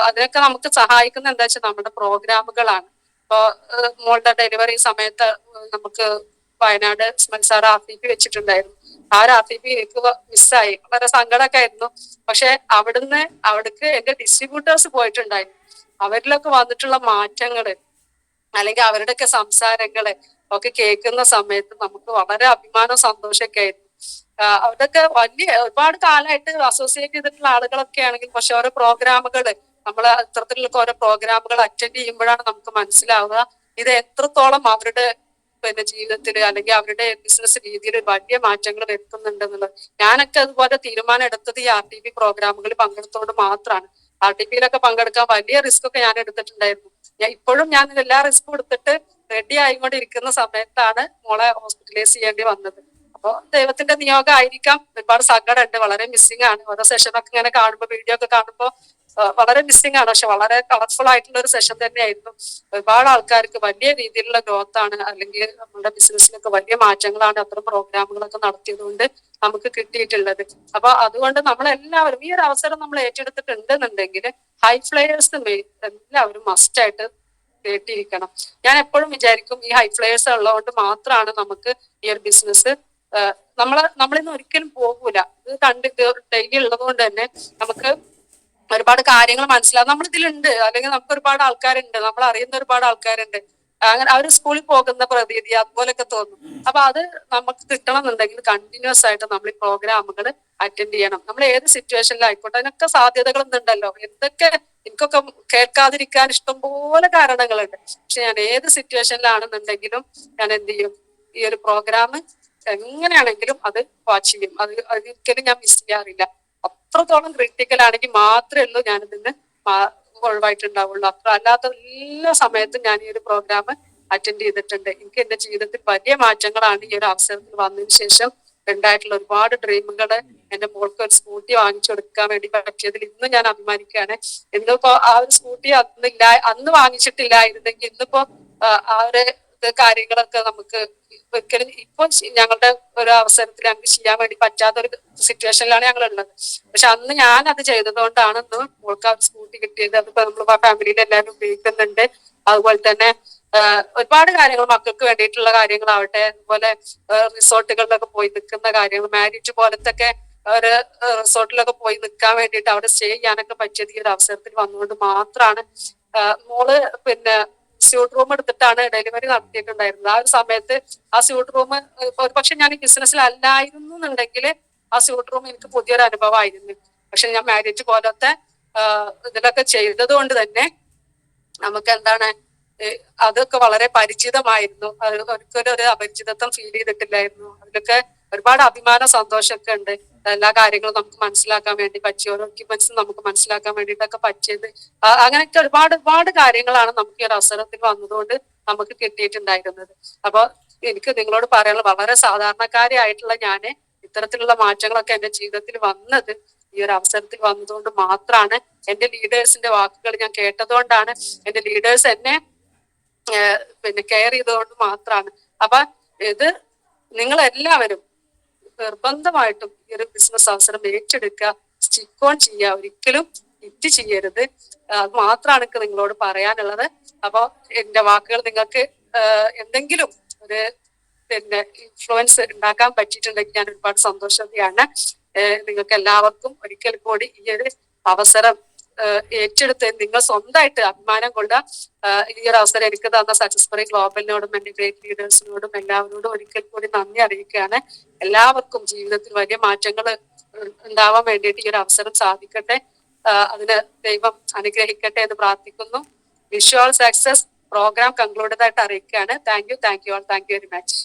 അതിനൊക്കെ നമുക്ക് സഹായിക്കുന്ന എന്താ വെച്ചാൽ നമ്മുടെ പ്രോഗ്രാമുകളാണ്. ഇപ്പൊ മോളുടെ ഡെലിവറി സമയത്ത് നമുക്ക് വയനാട് സ്മൽസാർ RTP വെച്ചിട്ടുണ്ടായിരുന്നു. ആ RTP എനിക്ക് മിസ്സായി, വളരെ സങ്കടമൊക്കെ ആയിരുന്നു. പക്ഷെ അവിടേക്ക് എന്റെ ഡിസ്ട്രിബ്യൂട്ടേഴ്സ് പോയിട്ടുണ്ടായിരുന്നു. അവരിലൊക്കെ വന്നിട്ടുള്ള മാറ്റങ്ങള് അല്ലെങ്കിൽ അവരുടെയൊക്കെ സംസാരങ്ങള് ഒക്കെ കേൾക്കുന്ന സമയത്ത് നമുക്ക് വളരെ അഭിമാനം സന്തോഷമൊക്കെ ആയിരുന്നു. അവരുടെയൊക്കെ ഒരുപാട് കാലമായിട്ട് അസോസിയേറ്റ് ചെയ്തിട്ടുള്ള ആളുകളൊക്കെ ആണെങ്കിൽ, പക്ഷെ ഓരോ പ്രോഗ്രാമുകള് നമ്മൾ ഇത്തരത്തിലുള്ള ഓരോ പ്രോഗ്രാമുകൾ അറ്റൻഡ് ചെയ്യുമ്പോഴാണ് നമുക്ക് മനസ്സിലാവുക ഇത് എത്രത്തോളം അവരുടെ ജീവിതത്തിൽ അല്ലെങ്കിൽ അവരുടെ ബിസിനസ് രീതിയിൽ വലിയ മാറ്റങ്ങൾ വരുത്തുന്നുണ്ടെന്നുള്ളത്. ഞാനൊക്കെ അതുപോലെ തീരുമാനം എടുത്തത് ഈ RTP പ്രോഗ്രാമുകളിൽ പങ്കെടുത്തുകൊണ്ട് മാത്രമാണ്. RTPയിലൊക്കെ പങ്കെടുക്കാൻ വലിയ റിസ്ക് ഒക്കെ ഞാൻ എടുത്തിട്ടുണ്ടായിരുന്നു. ഇപ്പോഴും ഞാൻ എല്ലാ റിസ്കും എടുത്തിട്ട് റെഡി ആയിക്കൊണ്ടിരിക്കുന്ന സമയത്താണ് മോളെ ഹോസ്പിറ്റലൈസ് ചെയ്യേണ്ടി വന്നത്. അപ്പൊ ദൈവത്തിന്റെ നിയോഗം ആയിരിക്കാം. ഒരുപാട് സങ്കടമുണ്ട്, വളരെ മിസ്സിംഗ് ആണ്. ഓരോ സെഷനൊക്കെ ഇങ്ങനെ കാണുമ്പോൾ, വീഡിയോ ഒക്കെ കാണുമ്പോൾ വളരെ മിസ്സിംഗ് ആണ്. പക്ഷെ വളരെ കളർഫുൾ ആയിട്ടുള്ള ഒരു സെഷൻ തന്നെയായിരുന്നു. ഒരുപാട് ആൾക്കാർക്ക് വലിയ രീതിയിലുള്ള ഗ്രോത്ത് ആണ്, അല്ലെങ്കിൽ നമ്മുടെ ബിസിനസ്സിലൊക്കെ വലിയ മാറ്റങ്ങളാണ് അത്തരം പ്രോഗ്രാമുകളൊക്കെ നടത്തിയത് കൊണ്ട് നമുക്ക് കിട്ടിയിട്ടുള്ളത്. അപ്പൊ അതുകൊണ്ട് നമ്മളെല്ലാവരും ഈ ഒരു അവസരം നമ്മൾ ഏറ്റെടുത്തിട്ടുണ്ടെന്നുണ്ടെങ്കിൽ ഹൈ ഫ്ലയേഴ്സ് എല്ലാവരും മസ്റ്റായിട്ട് കേട്ടിരിക്കണം. ഞാൻ എപ്പോഴും വിചാരിക്കും, ഈ ഹൈ ഫ്ലയേഴ്സ് ഉള്ളതുകൊണ്ട് മാത്രമാണ് നമുക്ക് ഈ ഒരു ബിസിനസ് നമ്മളിന്ന് ഒരിക്കലും പോകൂല. ഇത് ഡെയിലി ഉള്ളത് കൊണ്ട് തന്നെ നമുക്ക് ഒരുപാട് കാര്യങ്ങൾ മനസ്സിലാവും. നമ്മൾ ഇതിലുണ്ട്, അല്ലെങ്കിൽ നമുക്ക് ഒരുപാട് ആൾക്കാരുണ്ട്, നമ്മൾ അറിയുന്ന ഒരുപാട് ആൾക്കാരുണ്ട്. അങ്ങനെ അവർ സ്കൂളിൽ പോകുന്ന പ്രതീതി അതുപോലൊക്കെ തോന്നും. അപ്പൊ അത് നമുക്ക് കിട്ടണം എന്നുണ്ടെങ്കിൽ കണ്ടിന്യൂസ് ആയിട്ട് നമ്മൾ ഈ പ്രോഗ്രാമുകൾ അറ്റൻഡ് ചെയ്യണം. നമ്മൾ ഏത് സിറ്റുവേഷനിലായിക്കോട്ടെ, അതിനൊക്കെ സാധ്യതകൾ ഉണ്ടല്ലോ. എനിക്കൊക്കെ കേൾക്കാതിരിക്കാൻ ഇഷ്ടംപോലെ കാരണങ്ങളുണ്ട്. പക്ഷെ ഞാൻ ഏത് സിറ്റുവേഷനിലാണെന്നുണ്ടെങ്കിലും ഞാൻ എന്ത് ചെയ്യും, ഈ ഒരു പ്രോഗ്രാം എങ്ങനെയാണെങ്കിലും അത് വാച്ച് ചെയ്യും. ഒരിക്കലും ഞാൻ മിസ് ചെയ്യാറില്ല. അത്രത്തോളം ക്രിട്ടിക്കൽ ആണെങ്കിൽ മാത്രമേ ഉള്ളൂ ഞാൻ ഇതിന് ഒഴിവായിട്ടുണ്ടാവുള്ളൂ. അല്ലാത്ത എല്ലാ സമയത്തും ഞാൻ ഈ ഒരു പ്രോഗ്രാം അറ്റൻഡ് ചെയ്തിട്ടുണ്ട്. എനിക്ക് എന്റെ ജീവിതത്തിൽ വലിയ മാറ്റങ്ങളാണ് ഈ ഒരു അവസരത്തിൽ വന്നതിന് ശേഷം ഉണ്ടായിട്ടുള്ള. ഒരുപാട് ഡ്രീമുകള്, എന്റെ മോൾക്ക് ഒരു സ്കൂട്ടി വാങ്ങിച്ചു കൊടുക്കാൻ വേണ്ടി പറ്റിയതിൽ ഇന്ന് ഞാൻ അഭിമാനിക്കുകയാണ്. ഇന്നിപ്പോ ആ ഒരു സ്കൂട്ടി അന്ന് വാങ്ങിച്ചിട്ടില്ലായിരുന്നെങ്കിൽ ഇന്നിപ്പോ ആ ഒരു കാര്യങ്ങളൊക്കെ നമുക്ക് ഒരിക്കലും ഇപ്പൊ ഞങ്ങളുടെ ഒരു അവസരത്തിൽ ഞങ്ങൾക്ക് ചെയ്യാൻ വേണ്ടി പറ്റാത്ത ഒരു സിറ്റുവേഷനിലാണ് ഞങ്ങൾ ഉള്ളത്. പക്ഷെ അന്ന് ഞാൻ അത് ചെയ്തതുകൊണ്ടാണ് ഇന്ന് മോൾക്ക് ആ സ്കൂട്ടി കിട്ടിയത്. അതിപ്പോ നമ്മൾ ഫാമിലിയിൽ എല്ലാവരും ഉപയോഗിക്കുന്നുണ്ട്. അതുപോലെ തന്നെ ഒരുപാട് കാര്യങ്ങൾ, മക്കൾക്ക് വേണ്ടിയിട്ടുള്ള കാര്യങ്ങളാവട്ടെ, അതുപോലെ റിസോർട്ടുകളിലൊക്കെ പോയി നിൽക്കുന്ന കാര്യങ്ങൾ, മാരിറ്റ് പോലത്തെ ഒരു റിസോർട്ടിലൊക്കെ പോയി നിൽക്കാൻ വേണ്ടിയിട്ട് അവിടെ സ്റ്റേ ചെയ്യാനൊക്കെ പറ്റിയത് ഈ ഒരു അവസരത്തിൽ വന്നുകൊണ്ട് മാത്രമാണ്. മോള് പിന്നെ സ്യൂട്ട് റൂം എടുത്തിട്ടാണ് ഡെലിവറി നടത്തിയിട്ടുണ്ടായിരുന്നത്. ആ ഒരു സമയത്ത് ആ സ്യൂട്ട് റൂം ഒരു പക്ഷെ ഞാൻ ബിസിനസ്സിൽ അല്ലായിരുന്നു എന്നുണ്ടെങ്കിൽ ആ സ്യൂട്ട് റൂം എനിക്ക് പുതിയൊരു അനുഭവമായിരുന്നു. പക്ഷെ ഞാൻ മാരേജ് പോലത്തെ ഇതിലൊക്കെ ചെയ്തത് കൊണ്ട് തന്നെ നമുക്ക് എന്താണ്, അതൊക്കെ വളരെ പരിചിതമായിരുന്നു. ഒരിക്കലും ഒരു അപരിചിതത്വം ഫീൽ ചെയ്തിട്ടില്ലായിരുന്നു. അതിലൊക്കെ ഒരുപാട് അഭിമാന സന്തോഷമൊക്കെ ഉണ്ട്. എല്ലാ കാര്യങ്ങളും നമുക്ക് മനസ്സിലാക്കാൻ വേണ്ടി പറ്റി, ഓരോ ഡോക്യുമെന്റ്സും നമുക്ക് മനസ്സിലാക്കാൻ വേണ്ടിയിട്ടൊക്കെ പറ്റിയത്. അങ്ങനെയൊക്കെ ഒരുപാട് കാര്യങ്ങളാണ് നമുക്ക് ഈ ഒരു അവസരത്തിൽ വന്നതുകൊണ്ട് നമുക്ക് കിട്ടിയിട്ടുണ്ടായിരുന്നത്. അപ്പൊ എനിക്ക് നിങ്ങളോട് പറയാനുള്ളത്, വളരെ സാധാരണക്കാരിയായിട്ടുള്ള ഞാന് ഇത്തരത്തിലുള്ള മാറ്റങ്ങളൊക്കെ എന്റെ ജീവിതത്തിൽ വന്നത് ഈ ഒരു അവസരത്തിൽ വന്നതുകൊണ്ട് മാത്രമാണ്. എന്റെ ലീഡേഴ്സിന്റെ വാക്കുകൾ ഞാൻ കേട്ടതുകൊണ്ടാണ്. എന്റെ ലീഡേഴ്സ് എന്നെ പിന്നെ കെയർ ചെയ്തുകൊണ്ട് മാത്രമാണ്. അപ്പൊ ഇത് നിങ്ങൾ എല്ലാവരും നിർബന്ധമായിട്ടും ഈ ഒരു ബിസിനസ് അവസരം ഏറ്റെടുക്കുക, സ്റ്റിക്ക് ഓൺ ചെയ്യുക, ഒരിക്കലും ഇറ്റ് ചെയ്യരുത്. അത് മാത്രമാണ് എനിക്ക് നിങ്ങളോട് പറയാനുള്ളത്. അപ്പൊ എന്റെ വാക്കുകൾ നിങ്ങൾക്ക് എന്തെങ്കിലും ഒരു പിന്നെ ഇൻഫ്ലുവൻസ് ഉണ്ടാക്കാൻ പറ്റിയിട്ടുണ്ടെങ്കിൽ ഞാൻ ഒരുപാട് സന്തോഷവതിയാണ്. നിങ്ങൾക്ക് എല്ലാവർക്കും ഒരിക്കൽ കൂടി ഈ ഒരു അവസരം ഏറ്റെടുത്ത് നിങ്ങൾ സ്വന്തമായിട്ട് അഭിമാനം കൊണ്ട ഈ ഒരു അവസരം എനിക്ക് തന്ന സക്സസ്ഫുറി ഗ്ലോബലിനോടും എന്റെ ഗ്രേറ്റ് ലീഡേഴ്സിനോടും എല്ലാവരോടും ഒരിക്കൽ കൂടി നന്ദി അറിയിക്കുകയാണ്. എല്ലാവർക്കും ജീവിതത്തിൽ വലിയ മാറ്റങ്ങൾ ഉണ്ടാവാൻ വേണ്ടിയിട്ട് ഈ ഒരു അവസരം സാധിക്കട്ടെ. അതിന് ദൈവം അനുഗ്രഹിക്കട്ടെ എന്ന് പ്രാർത്ഥിക്കുന്നു. Wish you all success. Program concluded ആയിട്ട് അറിയിക്കുകയാണ്. Thank you all. Thank you very much.